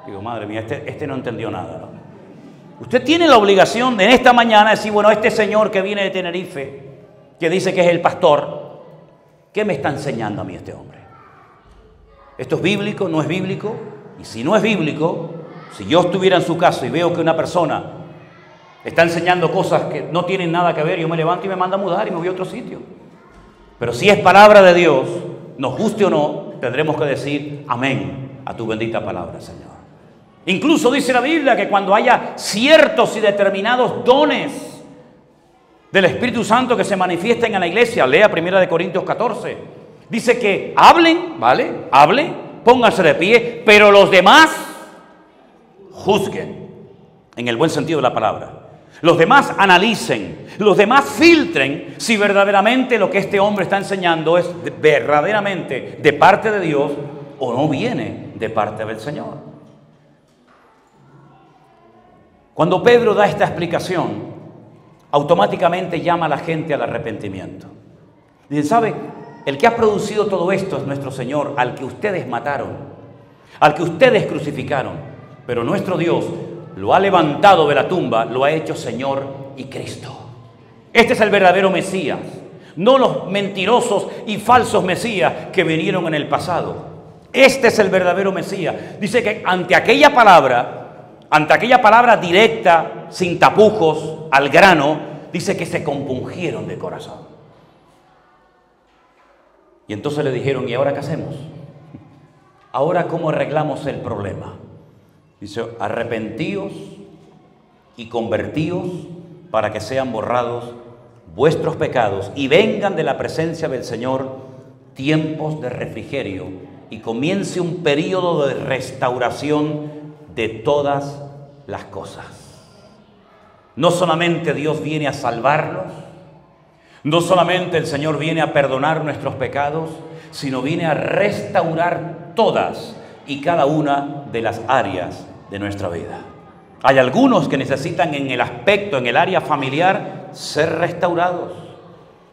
Digo, madre mía, este no entendió nada, ¿no? Usted tiene la obligación de en esta mañana decir, bueno, este señor que viene de Tenerife, que dice que es el pastor, ¿qué me está enseñando a mí este hombre? ¿Esto es bíblico? ¿No es bíblico? Y si no es bíblico, si yo estuviera en su casa y veo que una persona está enseñando cosas que no tienen nada que ver, yo me levanto y me mando a mudar y me voy a otro sitio. Pero si es palabra de Dios, nos guste o no, tendremos que decir amén a tu bendita palabra, Señor. Incluso dice la Biblia que cuando haya ciertos y determinados dones del Espíritu Santo que se manifiesten en la iglesia, lea 1 Corintios 14, dice que hablen, ¿vale? Hablen, pónganse de pie, pero los demás juzguen, en el buen sentido de la palabra. Los demás analicen, los demás filtren si verdaderamente lo que este hombre está enseñando es verdaderamente de parte de Dios o no viene de parte del Señor. Cuando Pedro da esta explicación, automáticamente llama a la gente al arrepentimiento. Dice, ¿sabe? El que ha producido todo esto es nuestro Señor, al que ustedes mataron, al que ustedes crucificaron. Pero nuestro Dios lo ha levantado de la tumba, lo ha hecho Señor y Cristo. Este es el verdadero Mesías, no los mentirosos y falsos Mesías que vinieron en el pasado. Este es el verdadero Mesías. Dice que ante aquella palabra directa, sin tapujos, al grano, dice que se compungieron de corazón. Y entonces le dijeron, ¿y ahora qué hacemos? ¿Ahora cómo arreglamos el problema? Dice, arrepentíos y convertíos para que sean borrados vuestros pecados y vengan de la presencia del Señor tiempos de refrigerio y comience un período de restauración de todas las cosas. No solamente Dios viene a salvarnos, no solamente el Señor viene a perdonar nuestros pecados, sino viene a restaurar todas y cada una de las áreas de nuestra vida. Hay algunos que necesitan en el aspecto, en el área familiar, ser restaurados,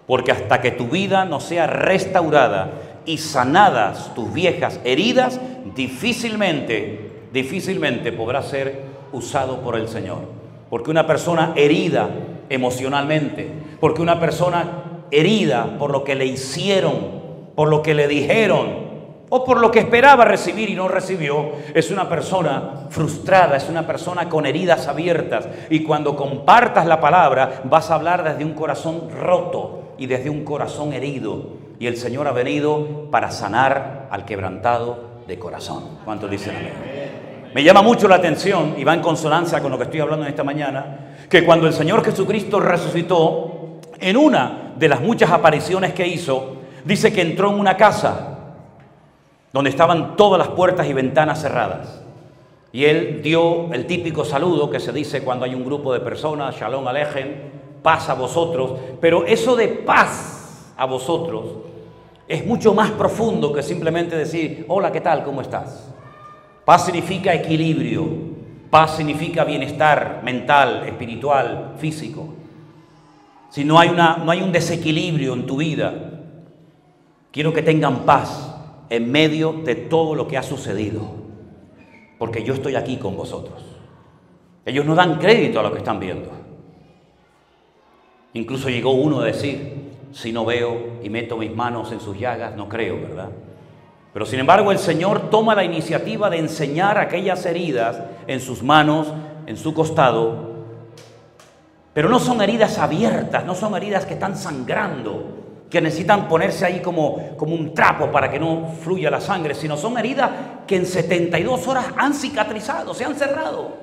porque hasta que tu vida no sea restaurada y sanadas tus viejas heridas, difícilmente podrá ser usado por el Señor. Porque una persona herida emocionalmente, porque una persona herida por lo que le hicieron, por lo que le dijeron, o por lo que esperaba recibir y no recibió, es una persona frustrada, es una persona con heridas abiertas. Y cuando compartas la palabra, vas a hablar desde un corazón roto y desde un corazón herido. Y el Señor ha venido para sanar al quebrantado de corazón. ¿Cuántos dicen amén? Me llama mucho la atención, y va en consonancia con lo que estoy hablando en esta mañana, que cuando el Señor Jesucristo resucitó, en una de las muchas apariciones que hizo, dice que entró en una casa donde estaban todas las puertas y ventanas cerradas. Y Él dio el típico saludo que se dice cuando hay un grupo de personas, Shalom Alejem, paz a vosotros. Pero eso de paz a vosotros es mucho más profundo que simplemente decir, hola, ¿qué tal? ¿Cómo estás? Paz significa equilibrio, paz significa bienestar mental, espiritual, físico. Si no hay un desequilibrio en tu vida, quiero que tengan paz en medio de todo lo que ha sucedido, porque yo estoy aquí con vosotros. Ellos no dan crédito a lo que están viendo. Incluso llegó uno a decir, si no veo y meto mis manos en sus llagas? No creo, ¿verdad? Pero sin embargo el Señor toma la iniciativa de enseñar aquellas heridas en sus manos, en su costado. Pero no son heridas abiertas, no son heridas que están sangrando, que necesitan ponerse ahí como un trapo para que no fluya la sangre, sino son heridas que en 72 horas han cicatrizado, se han cerrado.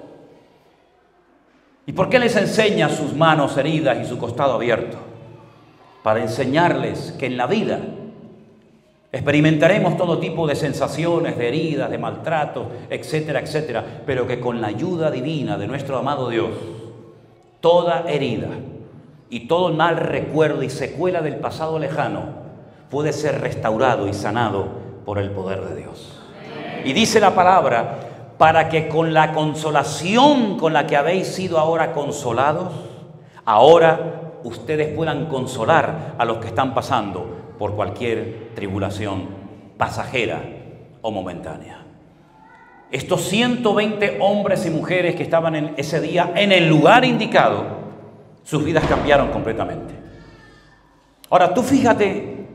¿Y por qué les enseña sus manos heridas y su costado abierto? Para enseñarles que en la vida experimentaremos todo tipo de sensaciones, de heridas, de maltratos, etcétera, etcétera, pero que con la ayuda divina de nuestro amado Dios, toda herida y todo mal recuerdo y secuela del pasado lejano puede ser restaurado y sanado por el poder de Dios. Y dice la palabra, para que con la consolación con la que habéis sido ahora consolados, ahora ustedes puedan consolar a los que están pasando por cualquier tribulación pasajera o momentánea. Estos 120 hombres y mujeres que estaban en ese día en el lugar indicado, sus vidas cambiaron completamente. Ahora tú fíjate,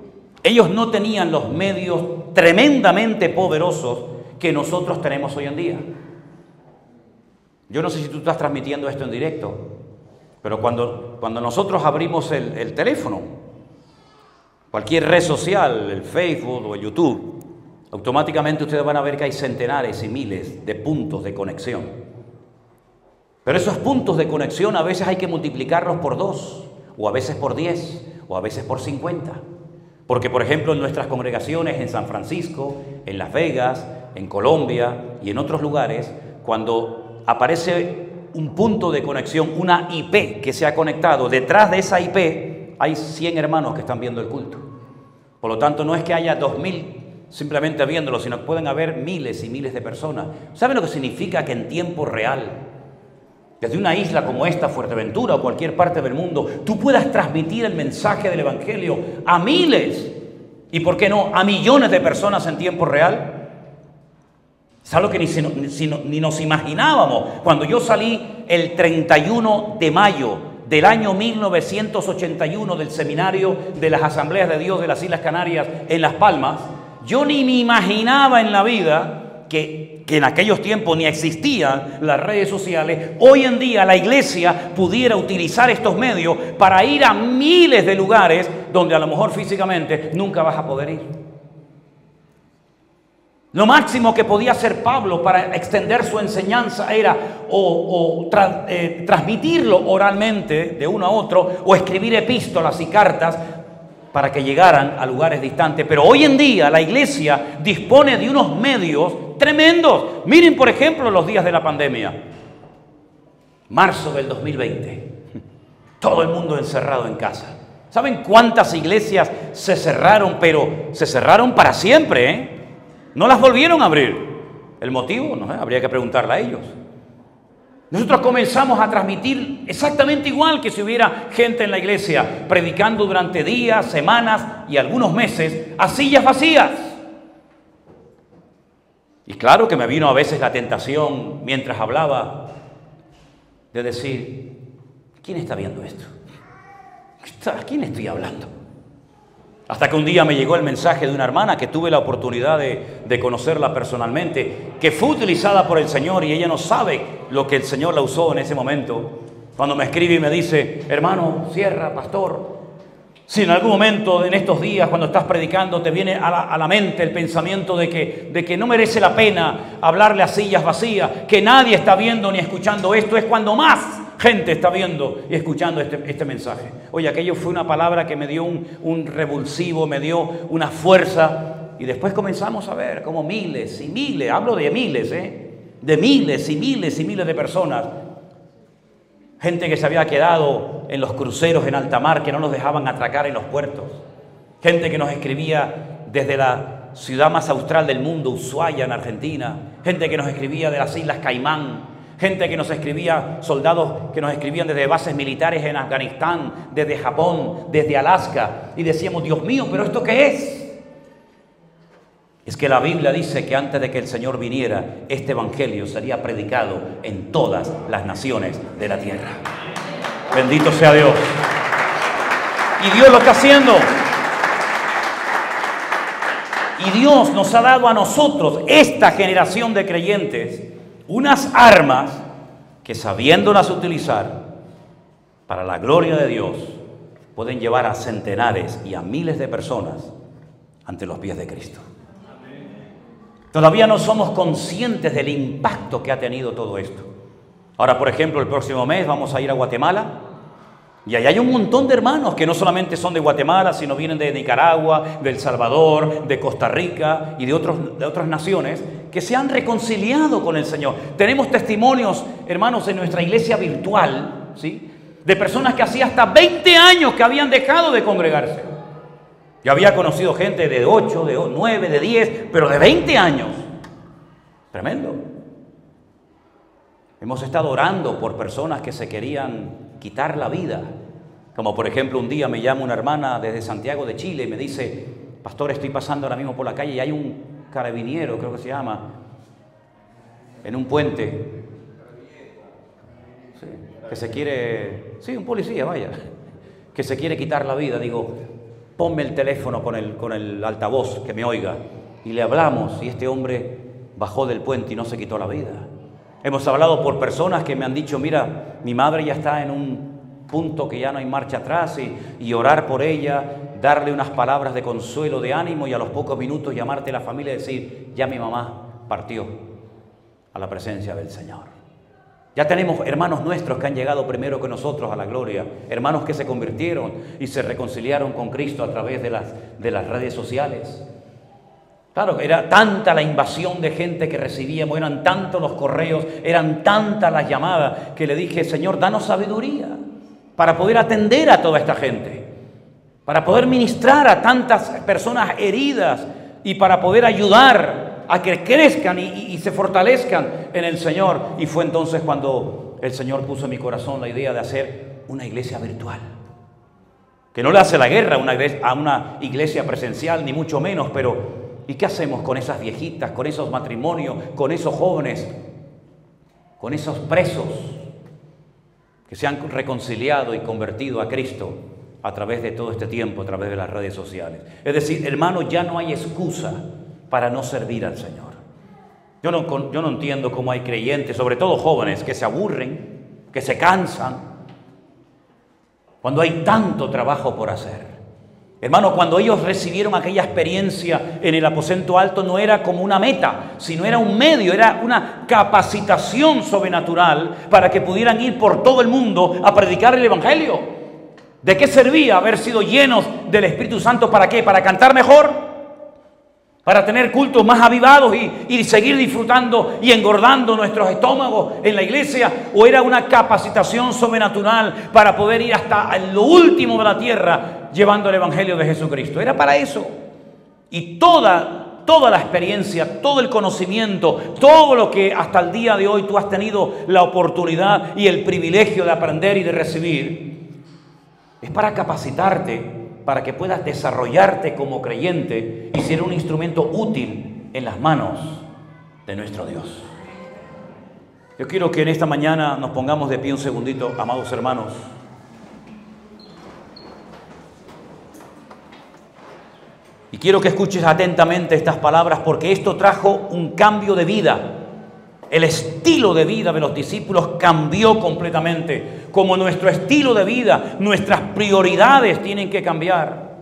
ellos no tenían los medios tremendamente poderosos que nosotros tenemos hoy en día. Yo no sé si tú estás transmitiendo esto en directo, pero cuando nosotros abrimos el teléfono, cualquier red social, el Facebook o el YouTube, automáticamente ustedes van a ver que hay centenares y miles de puntos de conexión. Pero esos puntos de conexión a veces hay que multiplicarlos por 2, o a veces por 10, o a veces por 50. Porque, por ejemplo, en nuestras congregaciones en San Francisco, en Las Vegas, en Colombia y en otros lugares, cuando aparece un punto de conexión, una IP que se ha conectado, detrás de esa IP hay 100 hermanos que están viendo el culto. Por lo tanto, no es que haya 2000 simplemente viéndolo, sino que pueden haber miles y miles de personas. ¿Saben lo que significa que en tiempo real, desde una isla como esta, Fuerteventura o cualquier parte del mundo, tú puedas transmitir el mensaje del Evangelio a miles y, ¿por qué no, a millones de personas en tiempo real? Es algo que ni nos imaginábamos. Cuando yo salí el 31 de mayo del año 1981 del seminario de las Asambleas de Dios de las Islas Canarias en Las Palmas, yo ni me imaginaba en la vida que en aquellos tiempos ni existían las redes sociales. Hoy en día la iglesia pudiera utilizar estos medios para ir a miles de lugares donde a lo mejor físicamente nunca vas a poder ir. Lo máximo que podía hacer Pablo para extender su enseñanza era transmitirlo oralmente de uno a otro, o escribir epístolas y cartas para que llegaran a lugares distantes. Pero hoy en día la iglesia dispone de unos medios tremendos. Miren, por ejemplo, los días de la pandemia. Marzo del 2020. Todo el mundo encerrado en casa. ¿Saben cuántas iglesias se cerraron? Pero se cerraron para siempre, ¿eh? No las volvieron a abrir. ¿El motivo? No sé, habría que preguntarle a ellos. Nosotros comenzamos a transmitir exactamente igual que si hubiera gente en la iglesia, predicando durante días, semanas y algunos meses a sillas vacías. Y claro que me vino a veces la tentación, mientras hablaba, de decir, ¿quién está viendo esto? ¿A quién estoy hablando? Hasta que un día me llegó el mensaje de una hermana que tuve la oportunidad de conocerla personalmente, que fue utilizada por el Señor, y ella no sabe lo que el Señor la usó en ese momento. Cuando me escribe y me dice, hermano Sierra, pastor, si en algún momento en estos días cuando estás predicando te viene a la mente el pensamiento de que no merece la pena hablarle a sillas vacías, que nadie está viendo ni escuchando esto, es cuando más gente está viendo y escuchando este mensaje. Oye, aquello fue una palabra que me dio un revulsivo, me dio una fuerza, y después comenzamos a ver como miles y miles, hablo de miles, de miles y miles y miles de personas, gente que se había quedado en los cruceros en alta mar, que no los dejaban atracar en los puertos, gente que nos escribía desde la ciudad más austral del mundo, Ushuaia, en Argentina, gente que nos escribía de las Islas Caimán, gente que nos escribía, soldados que nos escribían desde bases militares en Afganistán, desde Japón, desde Alaska, y decíamos, Dios mío, ¿pero esto qué es? Es que la Biblia dice que antes de que el Señor viniera, este evangelio sería predicado en todas las naciones de la tierra. Bendito sea Dios. Y Dios lo está haciendo. Y Dios nos ha dado a nosotros, esta generación de creyentes, unas armas que, sabiéndolas utilizar para la gloria de Dios, pueden llevar a centenares y a miles de personas ante los pies de Cristo. Todavía no somos conscientes del impacto que ha tenido todo esto. Ahora, por ejemplo, el próximo mes vamos a ir a Guatemala. Y allá hay un montón de hermanos que no solamente son de Guatemala, sino vienen de Nicaragua, de El Salvador, de Costa Rica y de otras naciones que se han reconciliado con el Señor. Tenemos testimonios, hermanos, en nuestra iglesia virtual, ¿sí?, de personas que hacía hasta 20 años que habían dejado de congregarse. Yo había conocido gente de 8, de 9, de 10, pero de 20 años. Tremendo. Hemos estado orando por personas que se querían quitar la vida. Como por ejemplo, un día me llama una hermana desde Santiago de Chile y me dice: pastor, estoy pasando ahora mismo por la calle y hay un carabiniero, creo que se llama, en un puente, sí, que se quiere, sí, un policía, vaya, que se quiere quitar la vida. Digo, ponme el teléfono con el altavoz, que me oiga. Y le hablamos y este hombre bajó del puente y no se quitó la vida. Hemos hablado por personas que me han dicho: mira, mi madre ya está en un punto que ya no hay marcha atrás, y orar por ella, darle unas palabras de consuelo, de ánimo, y a los pocos minutos llamarte a la familia y decir: ya mi mamá partió a la presencia del Señor. Ya tenemos hermanos nuestros que han llegado primero que nosotros a la gloria, hermanos que se convirtieron y se reconciliaron con Cristo a través de las redes sociales. Claro, era tanta la invasión de gente que recibíamos, eran tantos los correos, eran tantas las llamadas, que le dije: Señor, danos sabiduría para poder atender a toda esta gente, para poder ministrar a tantas personas heridas y para poder ayudar a que crezcan y se fortalezcan en el Señor. Y fue entonces cuando el Señor puso en mi corazón la idea de hacer una iglesia virtual, que no le hace la guerra a una iglesia presencial, ni mucho menos, pero ¿y qué hacemos con esas viejitas, con esos matrimonios, con esos jóvenes, con esos presos que se han reconciliado y convertido a Cristo a través de todo este tiempo, a través de las redes sociales? Es decir, hermanos, ya no hay excusa para no servir al Señor. Yo no entiendo cómo hay creyentes, sobre todo jóvenes, que se aburren, que se cansan, cuando hay tanto trabajo por hacer. Hermano, cuando ellos recibieron aquella experiencia en el aposento alto, no era como una meta, sino era un medio, era una capacitación sobrenatural para que pudieran ir por todo el mundo a predicar el Evangelio. ¿De qué servía haber sido llenos del Espíritu Santo? ¿Para qué? ¿Para cantar mejor? ¿Para tener cultos más avivados y seguir disfrutando y engordando nuestros estómagos en la iglesia? ¿O era una capacitación sobrenatural para poder ir hasta lo último de la tierra llevando el Evangelio de Jesucristo? Era para eso. Y toda la experiencia, todo el conocimiento, todo lo que hasta el día de hoy tú has tenido la oportunidad y el privilegio de aprender y de recibir, es para capacitarte, para que puedas desarrollarte como creyente y ser un instrumento útil en las manos de nuestro Dios. Yo quiero que en esta mañana nos pongamos de pie un segundito, amados hermanos. Y quiero que escuches atentamente estas palabras, porque esto trajo un cambio de vida. El estilo de vida de los discípulos cambió completamente. Como nuestro estilo de vida, nuestras prioridades tienen que cambiar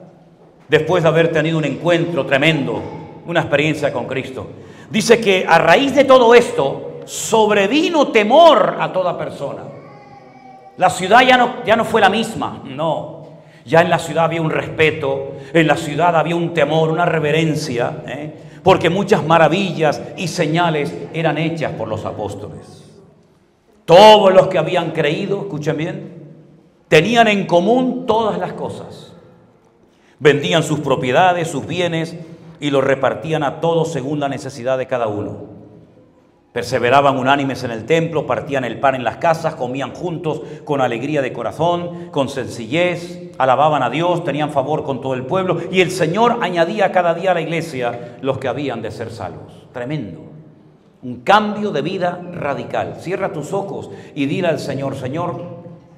después de haber tenido un encuentro tremendo, una experiencia con Cristo. Dice que a raíz de todo esto sobrevino temor a toda persona. La ciudad ya no fue la misma, no. Ya en la ciudad había un respeto, en la ciudad había un temor, una reverencia, porque muchas maravillas y señales eran hechas por los apóstoles. Todos los que habían creído, escuchen bien, tenían en común todas las cosas. Vendían sus propiedades, sus bienes y los repartían a todos según la necesidad de cada uno. Perseveraban unánimes en el templo, partían el pan en las casas, comían juntos con alegría de corazón, con sencillez, alababan a Dios, tenían favor con todo el pueblo, y el Señor añadía cada día a la iglesia los que habían de ser salvos. Tremendo. Un cambio de vida radical. Cierra tus ojos y dile al Señor: Señor,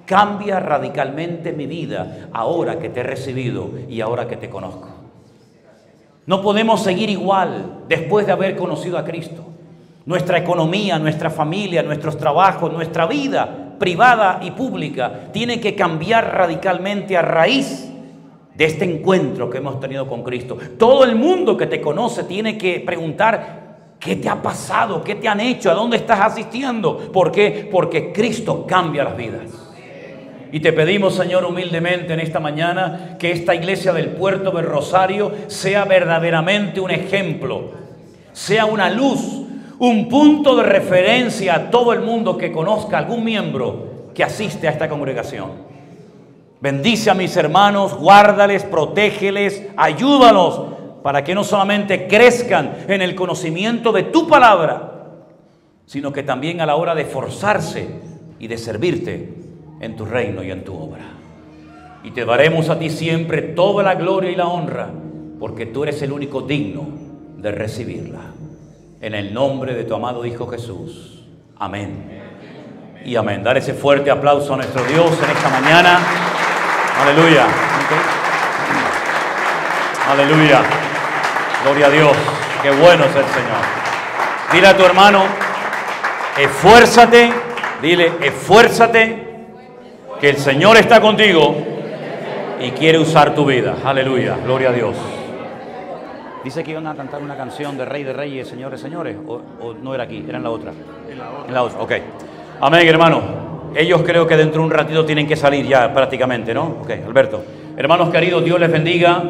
Cambia radicalmente mi vida ahora que te he recibido y ahora que te conozco. No podemos seguir igual después de haber conocido a Cristo. Nuestra economía, nuestra familia, nuestros trabajos, nuestra vida privada y pública tiene que cambiar radicalmente a raíz de este encuentro que hemos tenido con Cristo. Todo el mundo que te conoce tiene que preguntar: ¿qué te ha pasado? ¿Qué te han hecho? ¿A dónde estás asistiendo? ¿Por qué? Porque Cristo cambia las vidas. Y te pedimos, Señor, humildemente en esta mañana, que esta iglesia del Puerto del Rosario sea verdaderamente un ejemplo, sea una luz, un punto de referencia a todo el mundo que conozca algún miembro que asiste a esta congregación. Bendice a mis hermanos, guárdales, protégeles, ayúdalos para que no solamente crezcan en el conocimiento de tu palabra, sino que también a la hora de esforzarse y de servirte en tu reino y en tu obra. Y te daremos a ti siempre toda la gloria y la honra, porque tú eres el único digno de recibirla. En el nombre de tu amado Hijo Jesús. Amén. Y amén. Dar ese fuerte aplauso a nuestro Dios en esta mañana. Aleluya. Aleluya. Gloria a Dios. Qué bueno es el Señor. Dile a tu hermano: esfuérzate. Dile: esfuérzate, que el Señor está contigo y quiere usar tu vida. Aleluya. Gloria a Dios. Dice que iban a cantar una canción de Rey de Reyes, Señores, Señores, o no era aquí, era en la otra. En la otra, ok. Amén, hermano. Ellos creo que dentro de un ratito tienen que salir ya prácticamente, ¿no? Ok, Alberto. Hermanos queridos, Dios les bendiga.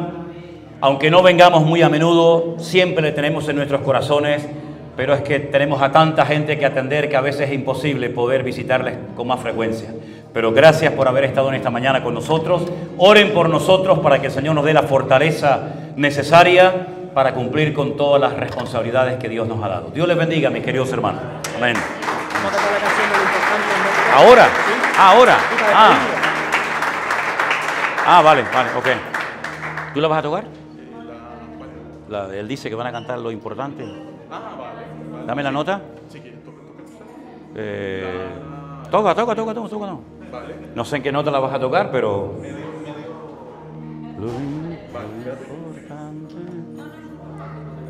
Aunque no vengamos muy a menudo, siempre le tenemos en nuestros corazones, pero es que tenemos a tanta gente que atender que a veces es imposible poder visitarles con más frecuencia. Pero gracias por haber estado en esta mañana con nosotros. Oren por nosotros para que el Señor nos dé la fortaleza necesaria para cumplir con todas las responsabilidades que Dios nos ha dado. Dios les bendiga, mis queridos hermanos. Amén. Vamos a cantar la canción de lo importante. ¿Ahora? ¿Sí? ¿Ahora? Ah. Vale, ok. ¿Tú la vas a tocar? Él dice que van a cantar lo importante. Vale. Dame la nota. Si quieres, Toca, no. Vale. No sé en qué nota la vas a tocar, pero...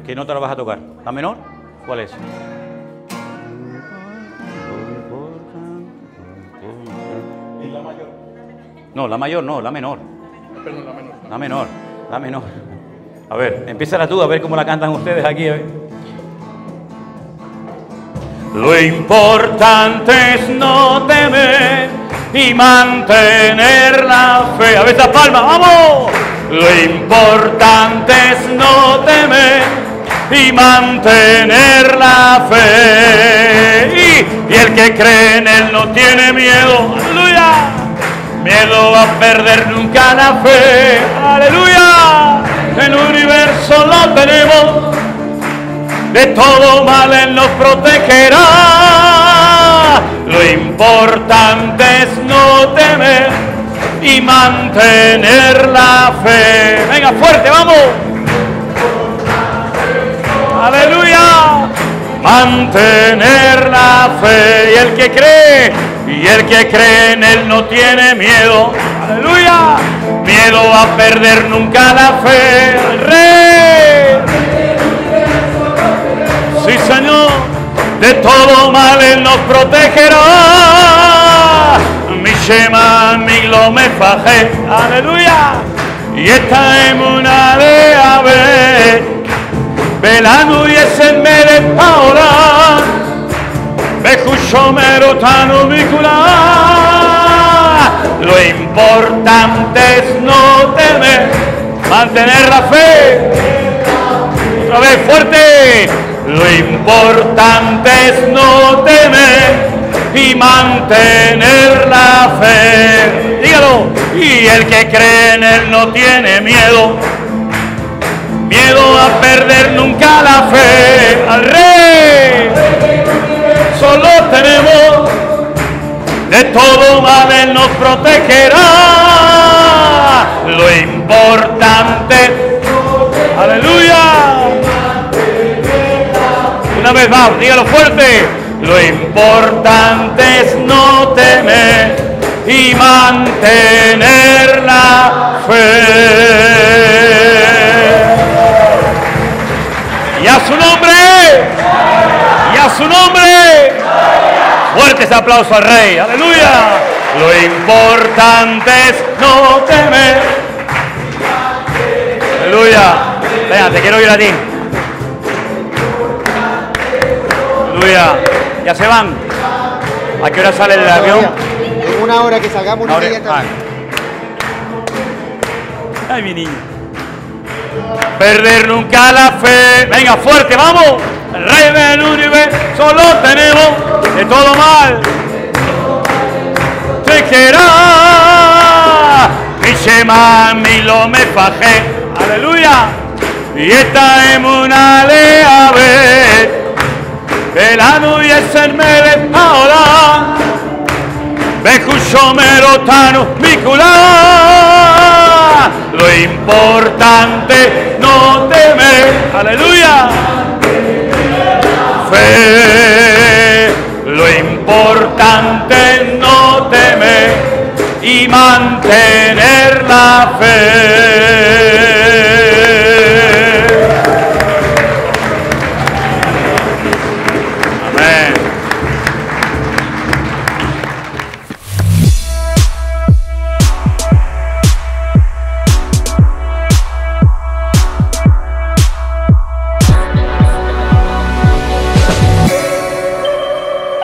¿Qué nota la vas a tocar? ¿La menor? ¿Cuál es? ¿Y la mayor? No, la mayor no, la menor. Perdón, la menor. La menor. A ver, empiézala tú, a ver cómo la cantan ustedes aquí. Lo importante es no temer y mantener la fe. A ver esa palma, ¡vamos! Lo importante es no temer y mantener la fe. Y el que cree en Él no tiene miedo. ¡Aleluya! Miedo a perder nunca la fe. ¡Aleluya! El universo lo tenemos. De todo mal Él nos protegerá. Lo importante es no temer y mantener la fe. Venga, fuerte, vamos. Aleluya. Mantener la fe. Y el que cree en Él no tiene miedo. Aleluya. Miedo a perder nunca la fe. El Rey. Sí, Señor, de todo mal Él nos protegerá. Mi Shema, mi lo me fajé, aleluya. Y esta emuna de ave, velando y es el mere paola, bejucho merotano vicula. Lo importante es no temer, mantener la fe. Otra vez fuerte. Lo importante es no temer y mantener la fe. Dígalo. Y el que cree en Él no tiene miedo. Miedo a perder nunca la fe. Al Rey solo tenemos. De todo mal Él nos protegerá. Lo importante. Aleluya. Una vez más, dígalo fuerte. Lo importante es no temer y mantener la fe. Y a su nombre, y a su nombre. Fuertes aplausos al Rey, aleluya. Lo importante es no temer. Aleluya. Venga, te quiero oír a ti. Aleluya. Ya se van. ¿A qué hora sale el avión? En una hora que salgamos, una hora ya está. Ay, mi niño. Perder nunca la fe. Venga, fuerte, vamos. El Rey del universo lo tenemos de todo mal. Te quiera. Mi Shema, mi lo me fajé. Aleluya. Y esta es una leave. Velano y el sermele ahora. Bejucho merotano, mi culá. Lo importante no temer. Aleluya. Fe. Lo importante no temer y mantener la fe.